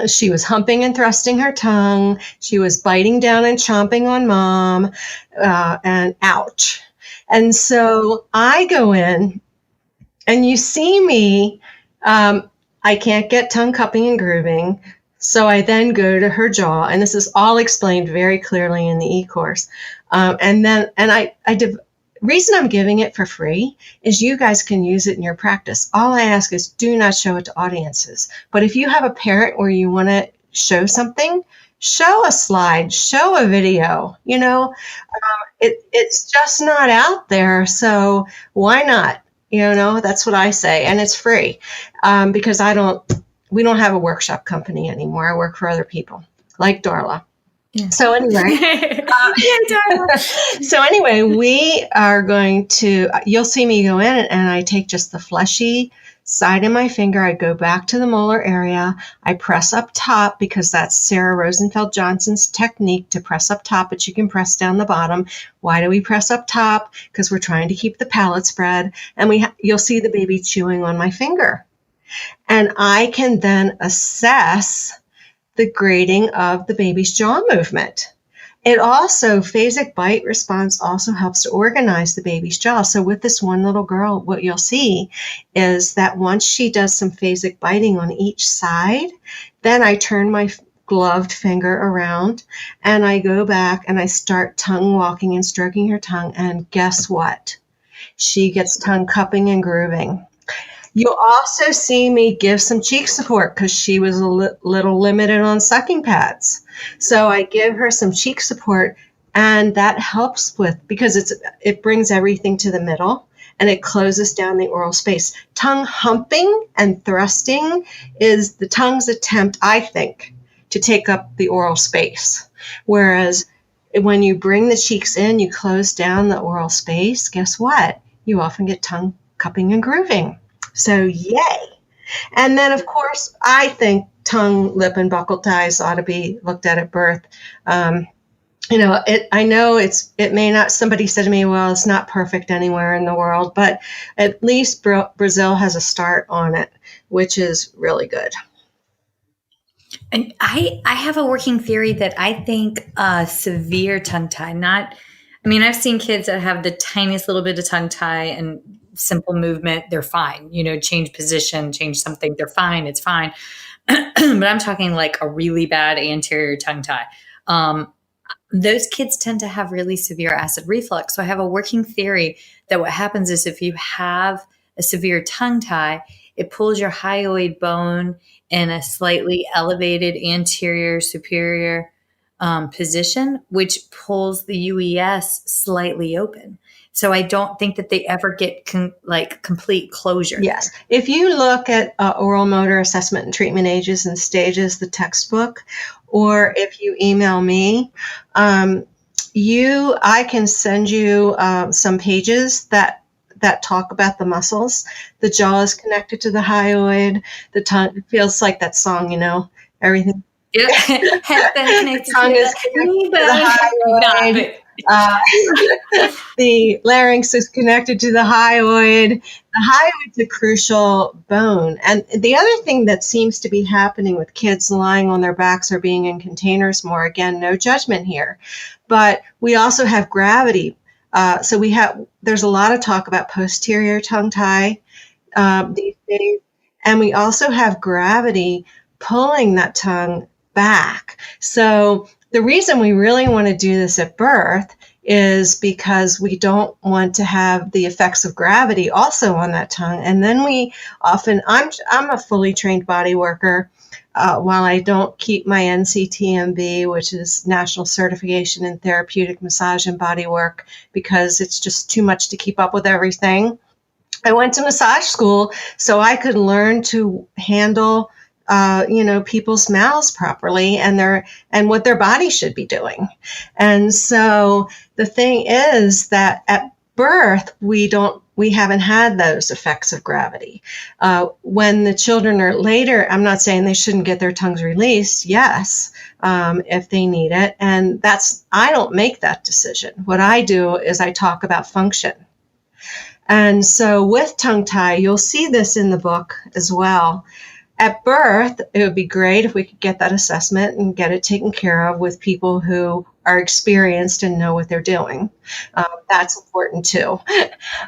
D: She was humping and thrusting her tongue. She was biting down and chomping on mom, and ouch. And so I go in, and you see me, I can't get tongue cupping and grooving. So I then go to her jaw, and this is all explained very clearly in the e-course. Reason I'm giving it for free is you guys can use it in your practice. All I ask is do not show it to audiences. But if you have a parent where you want to show something, show a slide, show a video. It's just not out there. So why not? That's what I say. And it's free because we don't have a workshop company anymore. I work for other people like Darla. Yeah. So anyway, we are going to, you'll see me go in and I take just the fleshy side of my finger. I go back to the molar area. I press up top because that's Sarah Rosenfeld Johnson's technique to press up top, but you can press down the bottom. Why do we press up top? Because we're trying to keep the palate spread. And you'll see the baby chewing on my finger. And I can then assess the grading of the baby's jaw movement. It also, phasic bite response also helps to organize the baby's jaw. So with this one little girl, what you'll see is that once she does some phasic biting on each side, then I turn my gloved finger around and I go back and I start tongue walking and stroking her tongue. And guess what? She gets tongue cupping and grooving. You'll also see me give some cheek support because she was a little limited on sucking pads. So I give her some cheek support, and that helps because it brings everything to the middle and it closes down the oral space. Tongue humping and thrusting is the tongue's attempt, I think, to take up the oral space. Whereas when you bring the cheeks in, you close down the oral space, guess what? You often get tongue cupping and grooving. So yay. And then, of course, I think tongue, lip, and buccal ties ought to be looked at birth. I know it may not, somebody said to me, well, it's not perfect anywhere in the world, but at least Brazil has a start on it, which is really good.
B: And I have a working theory that I think severe tongue tie, I've seen kids that have the tiniest little bit of tongue tie and simple movement, they're fine. Change position, change something, they're fine. It's fine. but I'm talking like a really bad anterior tongue tie. Those kids tend to have really severe acid reflux. So I have a working theory that what happens is if you have a severe tongue tie, it pulls your hyoid bone in a slightly elevated anterior superior position, which pulls the UES slightly open. So I don't think that they ever get complete closure.
D: Yes. If you look at Oral Motor Assessment and Treatment Ages and Stages, the textbook, or if you email me, I can send you some pages that talk about the muscles. The jaw is connected to the hyoid. The tongue, it feels like that song, everything.
B: Yeah.
D: The tongue is connected to the hyoid. The larynx is connected to the hyoid. The hyoid's a crucial bone. And the other thing that seems to be happening with kids lying on their backs or being in containers more, again, no judgment here, but we also have gravity. There's a lot of talk about posterior tongue tie these days, and we also have gravity pulling that tongue back. So the reason we really want to do this at birth is because we don't want to have the effects of gravity also on that tongue. And then I'm a fully trained body worker. While I don't keep my NCTMB, which is National Certification in Therapeutic Massage and Body Work, because it's just too much to keep up with everything. I went to massage school so I could learn to handle people's mouths properly and what their body should be doing. And so the thing is that at birth, we haven't had those effects of gravity. When the children are later, I'm not saying they shouldn't get their tongues released. Yes, if they need it. And I don't make that decision. What I do is I talk about function. And so with tongue tie, you'll see this in the book as well. At birth, it would be great if we could get that assessment and get it taken care of with people who are experienced and know what they're doing. That's important too.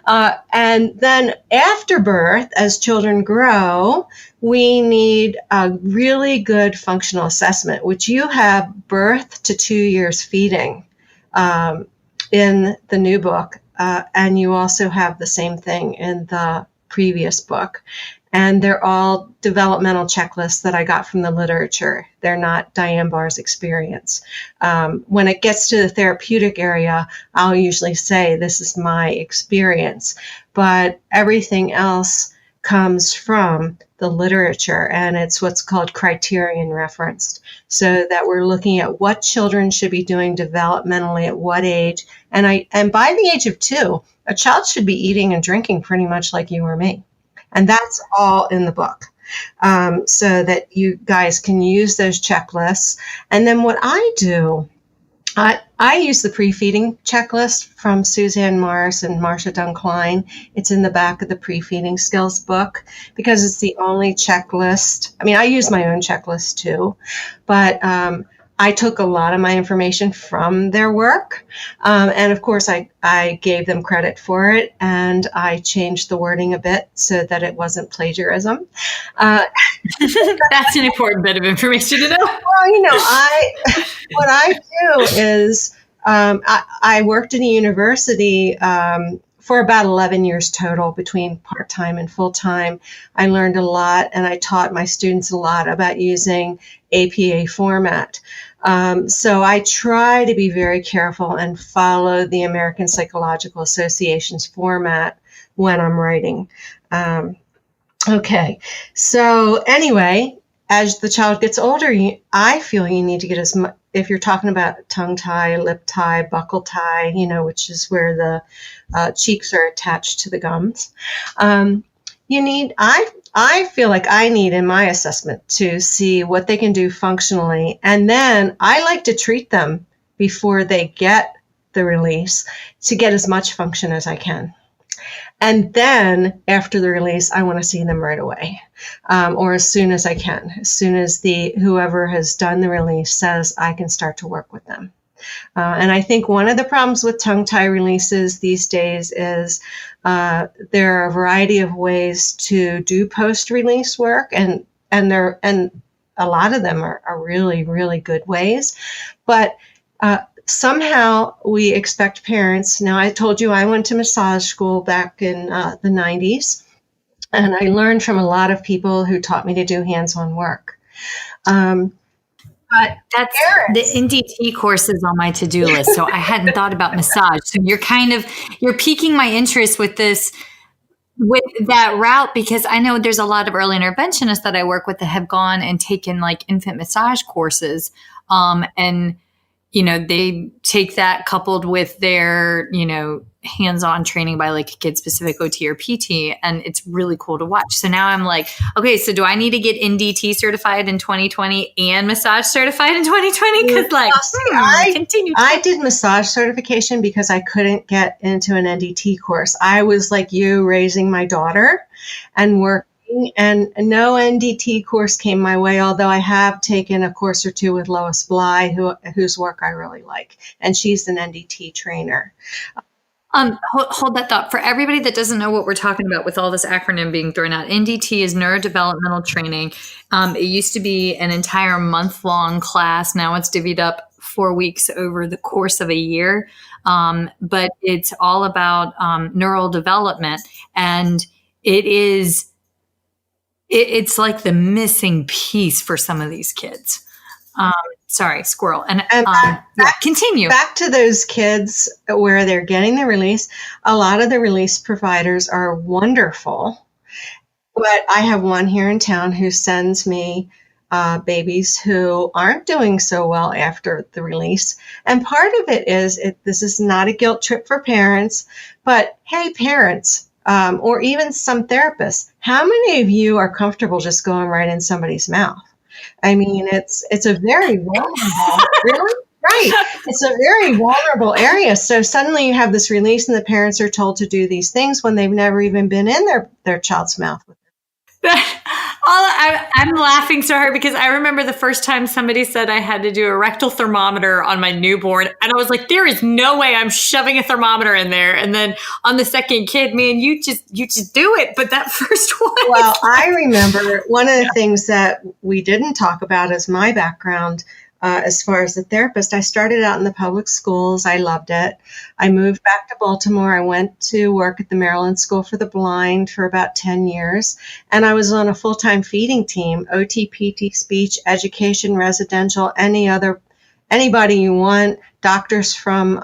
D: And then after birth, as children grow, we need a really good functional assessment, which you have birth to 2 years feeding in the new book. And you also have the same thing in the previous book. And they're all developmental checklists that I got from the literature. They're not Diane Bahr's experience. When it gets to the therapeutic area, I'll usually say this is my experience. But everything else comes from the literature, and it's what's called criterion referenced, so that we're looking at what children should be doing developmentally at what age. And by the age of 2, a child should be eating and drinking pretty much like you or me. And that's all in the book, so that you guys can use those checklists. And then what I do, I use the pre-feeding checklist from Suzanne Morris and Marcia Dunn-Klein. It's in the back of the pre-feeding skills book because it's the only checklist. I mean, I use my own checklist too, but I took a lot of my information from their work. And of course, I gave them credit for it, and I changed the wording a bit so that it wasn't plagiarism.
B: That's an important bit of information to know.
D: Well, what I do is I worked in a university for about 11 years total between part-time and full-time. I learned a lot, and I taught my students a lot about using APA format. So I try to be very careful and follow the American Psychological Association's format when I'm writing. Okay, so anyway, as the child gets older, I feel you need to get as much, if you're talking about tongue tie, lip tie, buccal tie, which is where the cheeks are attached to the gums. I feel like I need in my assessment to see what they can do functionally. And then I like to treat them before they get the release to get as much function as I can. And then after the release, I want to see them right away, or as soon as I can, as soon as whoever has done the release says I can start to work with them. And I think one of the problems with tongue tie releases these days is there are a variety of ways to do post-release work, and a lot of them are really, really good ways. But somehow we expect parents. Now, I told you I went to massage school back in the 90s, and I learned from a lot of people who taught me to do hands-on work. But
B: that's the NDT course is on my to-do list. So I hadn't thought about massage. So you're piquing my interest with that route, because I know there's a lot of early interventionists that I work with that have gone and taken like infant massage courses. And they take that coupled with their, hands-on training by like a kid-specific OT or PT, and it's really cool to watch. So now I'm like, okay, so do I need to get NDT certified in 2020 and massage certified in 2020? Because
D: I did massage certification because I couldn't get into an NDT course. I was like you, raising my daughter and working, and no NDT course came my way, although I have taken a course or two with Lois Bly, whose work I really like, and she's an NDT trainer.
B: Hold that thought. For everybody that doesn't know what we're talking about with all this acronym being thrown out, NDT is neurodevelopmental training. It used to be an entire month-long class. Now it's divvied up 4 weeks over the course of a year. But it's all about neural development. And it's like the missing piece for some of these kids. Sorry, squirrel. And continue.
D: Back to those kids where they're getting the release. A lot of the release providers are wonderful. But I have one here in town who sends me babies who aren't doing so well after the release. And part of it is, this is not a guilt trip for parents, but hey, parents, or even some therapists, how many of you are comfortable just going right in somebody's mouth? I mean, it's a very vulnerable, really? Right. It's a very vulnerable area. So suddenly you have this release and the parents are told to do these things when they've never even been in their child's mouth.
B: I'm laughing so hard because I remember the first time somebody said I had to do a rectal thermometer on my newborn. And I was like, there is no way I'm shoving a thermometer in there. And then on the second kid, man, you just do it. But that first one.
D: Well, I remember one of the things that we didn't talk about as my background. As far as a therapist, I started out in the public schools. I loved it. I moved back to Baltimore. I went to work at the Maryland School for the Blind for about 10 years. And I was on a full-time feeding team, OT, PT, speech, education, residential, anybody you want, doctors from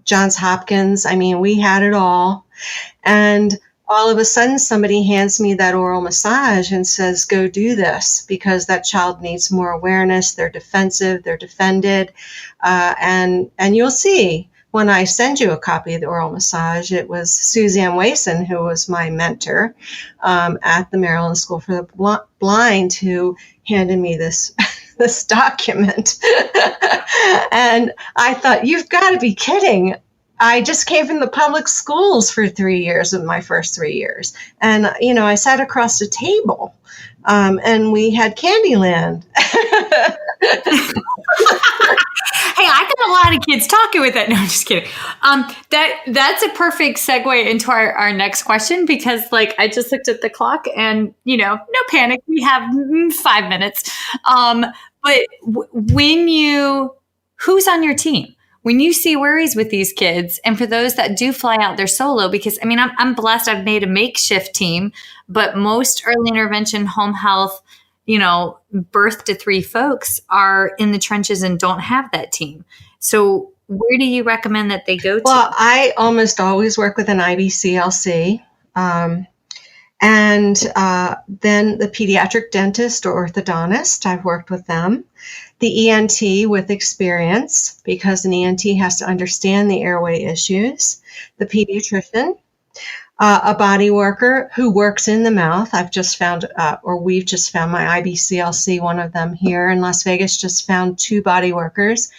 D: Johns Hopkins. I mean, we had it all. And all of a sudden, somebody hands me that oral massage and says, go do this, because that child needs more awareness. They're defensive, they're defended. And you'll see when I send you a copy of the oral massage, it was Suzanne Wason, who was my mentor at the Maryland School for the Blind, who handed me this document. And I thought, you've got to be kidding. I just came from the public schools for 3 years of my first 3 years. And, I sat across the table and we had Candyland.
B: Hey, I got a lot of kids talking with that. No, I'm just kidding. That's a perfect segue into our next question, because I just looked at the clock and, no panic. We have 5 minutes. But who's on your team? When you see worries with these kids, and for those that do fly out there solo, because I'm blessed, I've made a makeshift team, but most early intervention, home health, birth to 3 folks are in the trenches and don't have that team. So where do you recommend that they go to?
D: Well, I almost always work with an IBCLC. And then the pediatric dentist or orthodontist, I've worked with them. The ENT with experience, because an ENT has to understand the airway issues. The pediatrician, a body worker who works in the mouth. I've just found, we've just found my IBCLC, one of them here in Las Vegas, just found 2 body workers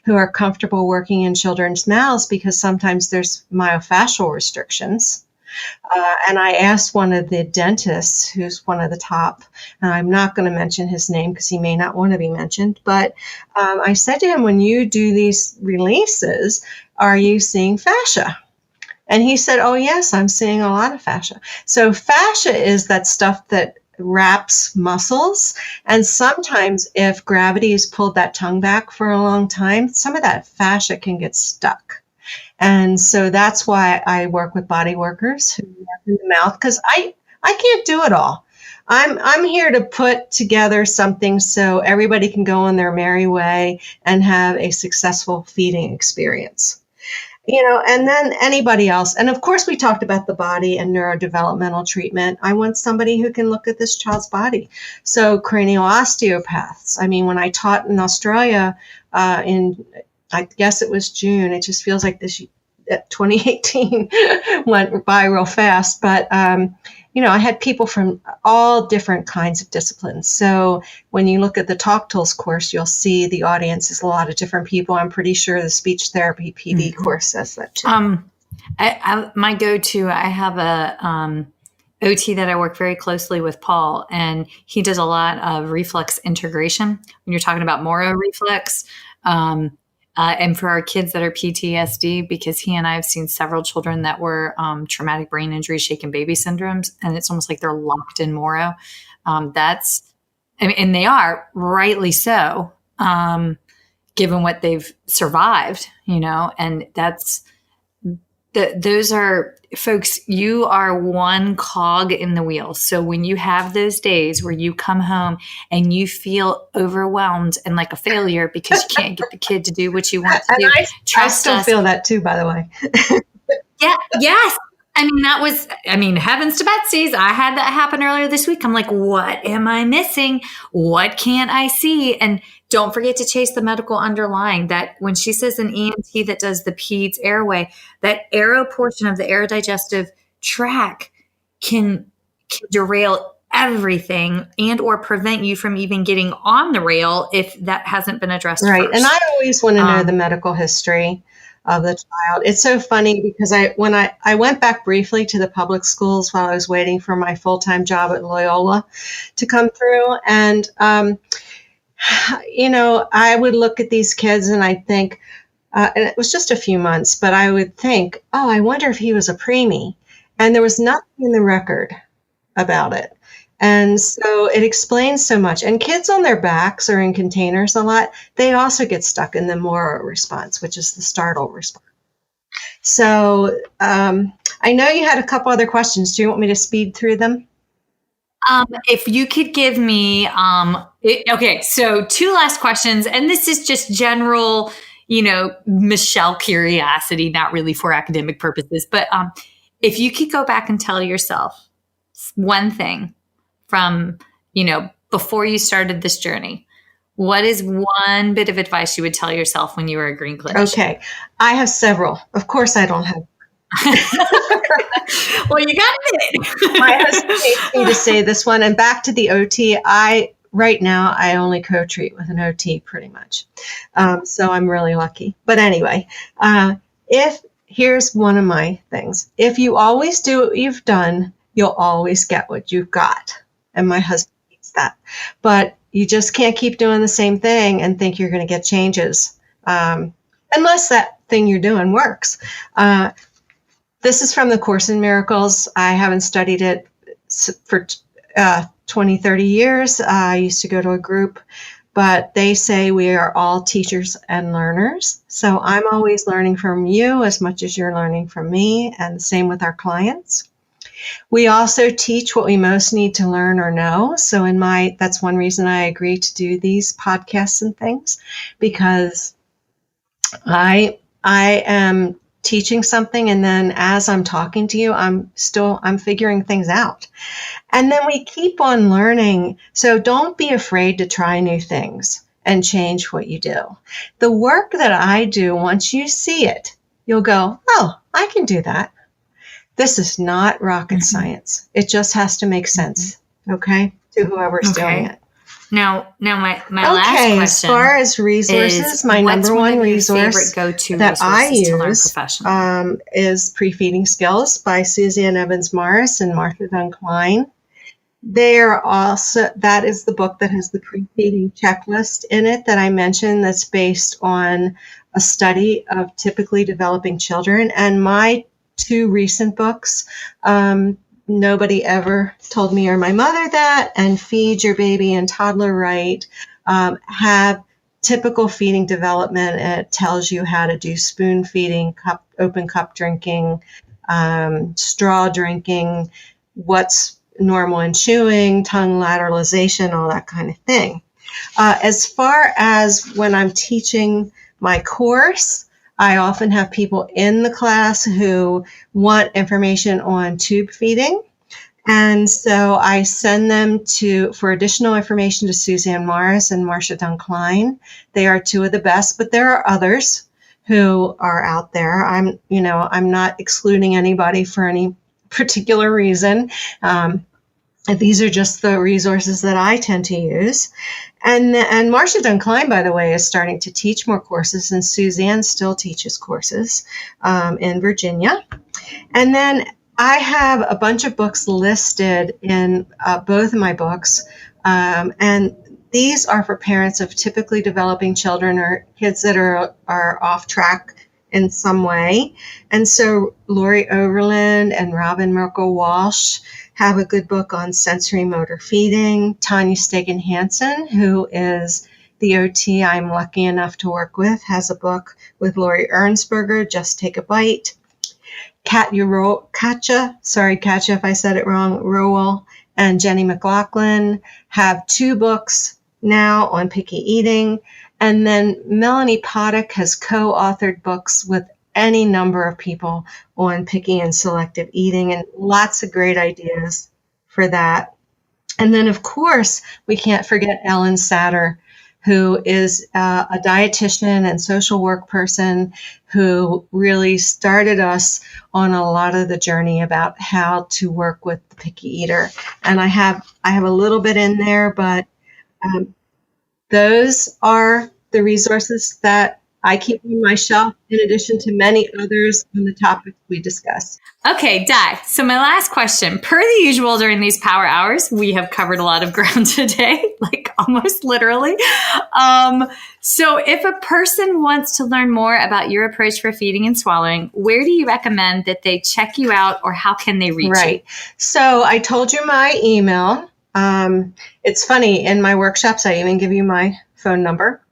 D: who are comfortable working in children's mouths, because sometimes there's myofascial restrictions. And I asked one of the dentists, who's one of the top, and I'm not going to mention his name because he may not want to be mentioned, but I said to him, when you do these releases, are you seeing fascia? And he said, oh, yes, I'm seeing a lot of fascia. So fascia is that stuff that wraps muscles. And sometimes if gravity has pulled that tongue back for a long time, some of that fascia can get stuck. And so that's why I work with body workers who work in the mouth, because I can't do it all. I'm here to put together something so everybody can go on their merry way and have a successful feeding experience. And then anybody else. And of course, we talked about the body and neurodevelopmental treatment. I want somebody who can look at this child's body. So cranial osteopaths. I mean, when I taught in Australia I guess it was June, it just feels like 2018 went by real fast. But, I had people from all different kinds of disciplines. So when you look at the Talk Tools course, you'll see the audience is a lot of different people. I'm pretty sure the speech therapy PD course says that too.
B: My go-to, I have a OT that I work very closely with, Paul, and he does a lot of reflex integration. When you're talking about Moro reflex, and for our kids that are PTSD, because he and I have seen several children that were traumatic brain injury, shaken baby syndromes, and it's almost like they're locked in Moro. And they are rightly so, given what they've survived, and those are folks, you are one cog in the wheel. So when you have those days where you come home and you feel overwhelmed and like a failure because you can't get the kid to do what you want to do.
D: I still feel that too, by the way.
B: Yeah. Yes. Heavens to Betsy's. I had that happen earlier this week. I'm like, what am I missing? What can't I see? And don't forget to chase the medical underlying. That when she says an ENT that does the peds airway, that aero portion of the aerodigestive tract can derail everything and or prevent you from even getting on the rail if that hasn't been addressed
D: right.
B: first.
D: And I always want to know the medical history of the child. It's so funny because when I went back briefly to the public schools while I was waiting for my full-time job at Loyola to come through. And, I would look at these kids and I'd think, and it was just a few months, but I would think, oh, I wonder if he was a preemie. And there was nothing in the record about it. And so it explains so much. And kids on their backs or in containers a lot, they also get stuck in the Moro response, which is the startle response. So I know you had a couple other questions. Do you want me to speed through them?
B: If you could give me, okay, so 2 last questions. And this is just general, Michelle curiosity, not really for academic purposes. But if you could go back and tell yourself one thing from, before you started this journey, what is one bit of advice you would tell yourself when you were a green clinician? Okay.
D: I have several. Of course, I don't have.
B: Well, you got it.
D: My husband hates me to say this one. And back to the OT, right now, I only co-treat with an OT pretty much. So I'm really lucky. But anyway, here's one of my things. If you always do what you've done, you'll always get what you've got. And my husband hates that. But you just can't keep doing the same thing and think you're going to get changes unless that thing you're doing works. This is from the Course in Miracles. I haven't studied it for 20, 30 years. I used to go to a group, but they say we are all teachers and learners. So I'm always learning from you as much as you're learning from me, and the same with our clients. We also teach what we most need to learn or know. So that's one reason I agree to do these podcasts and things, because I am teaching something, and then as I'm talking to you, I'm figuring things out. And then we keep on learning. So don't be afraid to try new things and change what you do. The work that I do, once you see it, you'll go, oh, I can do that. This is not rocket science. It just has to make sense, okay, to whoever's doing it.
B: Now, my last question.
D: As far as resources, my number one resource that I use is Pre-Feeding Skills by Suzanne Evans Morris and Martha Dunn Klein. That is the book that has the pre-feeding checklist in it that I mentioned, that's based on a study of typically developing children. And my 2 recent books, nobody ever told me or my mother that. And feed your baby and toddler right. Have typical feeding development. It tells you how to do spoon feeding, open cup drinking, straw drinking, what's normal in chewing, tongue lateralization, all that kind of thing. As far as when I'm teaching my course, I often have people in the class who want information on tube feeding. And so I send them for additional information to Suzanne Morris and Marcia Duncline. They are two of the best, but there are others who are out there. I'm not excluding anybody for any particular reason. These are just the resources that I tend to use. And Marcia Duncline, by the way, is starting to teach more courses, and Suzanne still teaches courses in Virginia. And then I have a bunch of books listed in both of my books, and these are for parents of typically developing children or kids that are off track in some way. And so Lori Overland and Robin Merkel-Walsh have a good book on sensory motor feeding. Tanya Stegan-Hansen, who is the OT I'm lucky enough to work with, has a book with Lori Ernsberger, Just Take a Bite. Katja, if I said it wrong, Rowell and Jenny McLaughlin have two books now on picky eating. And then Melanie Potic has co-authored books with any number of people on picky and selective eating, and lots of great ideas for that. And then, of course, we can't forget Ellen Satter, who is a dietitian and social work person who really started us on a lot of the journey about how to work with the picky eater. And I have a little bit in there, but those are the resources that I keep on my shelf, in addition to many others on the topics we discuss.
B: Okay, Di. So my last question, per the usual during these power hours, we have covered a lot of ground today, like almost literally. So if a person wants to learn more about your approach for feeding and swallowing, where do you recommend that they check you out, or how can they reach you?
D: Right. So I told you my email. It's funny, in my workshops, I even give you my phone number.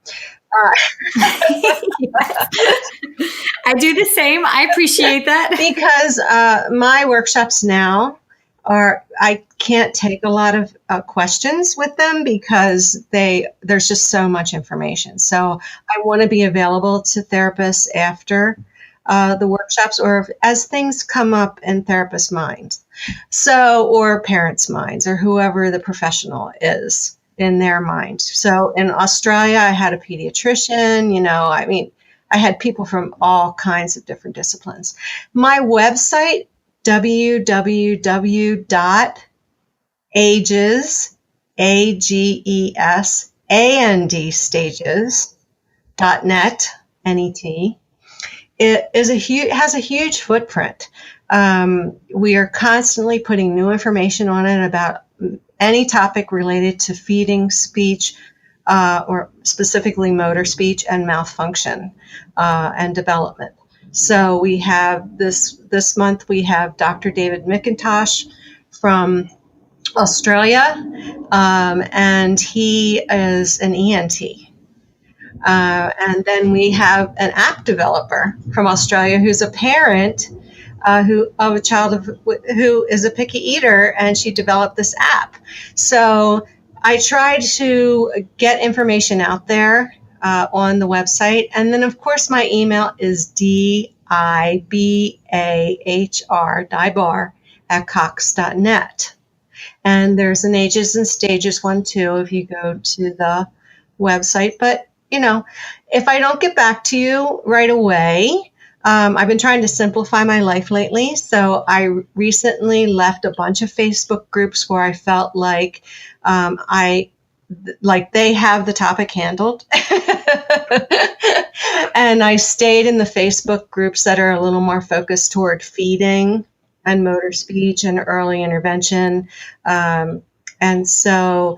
B: I do the same. I appreciate that.
D: Because my workshops now I can't take a lot of questions with them because there's just so much information. So I want to be available to therapists after the workshops, or as things come up in therapists' minds. Or parents' minds, or whoever the professional is in their mind. So in Australia, I had a pediatrician, I had people from all kinds of different disciplines. My website, www.agesandstages.net, N-E-T. It has a huge footprint. We are constantly putting new information on it about any topic related to feeding, speech, or specifically motor speech and mouth function and development. So we have this month, we have Dr. David McIntosh from Australia, and he is an ENT. And then we have an app developer from Australia who's a parent of a child who is a picky eater, and she developed this app. So I tried to get information out there on the website. And then, of course, my email is dibahr@cox.net. And there's an Ages and Stages one, too, if you go to the website. But, if I don't get back to you right away, I've been trying to simplify my life lately. So I recently left a bunch of Facebook groups where I felt like they have the topic handled. And I stayed in the Facebook groups that are a little more focused toward feeding and motor speech and early intervention. And so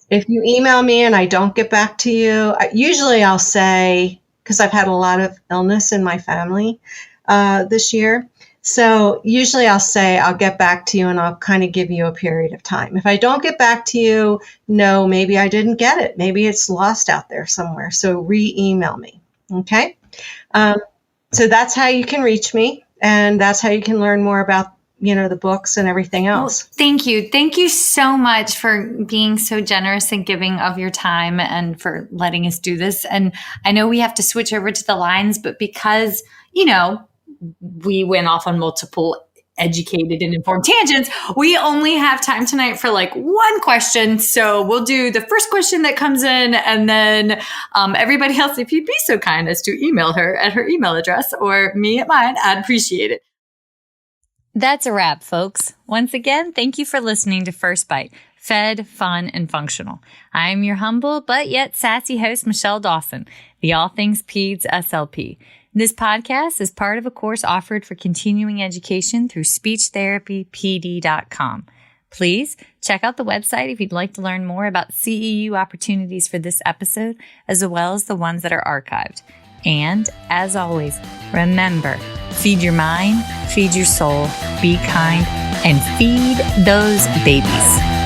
D: if you email me and I don't get back to you, usually I'll say, because I've had a lot of illness in my family this year. So usually I'll say, I'll get back to you, and I'll kind of give you a period of time. If I don't get back to you, no, maybe I didn't get it. Maybe it's lost out there somewhere. So re-email me. Okay. So that's how you can reach me, and that's how you can learn more about, the books and everything else.
B: Well, thank you. Thank you so much for being so generous and giving of your time and for letting us do this. And I know we have to switch over to the lines, but because, we went off on multiple educated and informed tangents, we only have time tonight for like one question. So we'll do the first question that comes in, and then everybody else, if you'd be so kind as to email her at her email address or me at mine, I'd appreciate it. That's a wrap, folks. Once again, thank you for listening to First Bite, fed, fun, and functional. I am your humble but yet sassy host, Michelle Dawson, the All Things Peds SLP. This podcast is part of a course offered for continuing education through speechtherapypd.com. Please check out the website if you'd like to learn more about CEU opportunities for this episode, as well as the ones that are archived. And as always, remember, feed your mind, feed your soul, be kind, and feed those babies.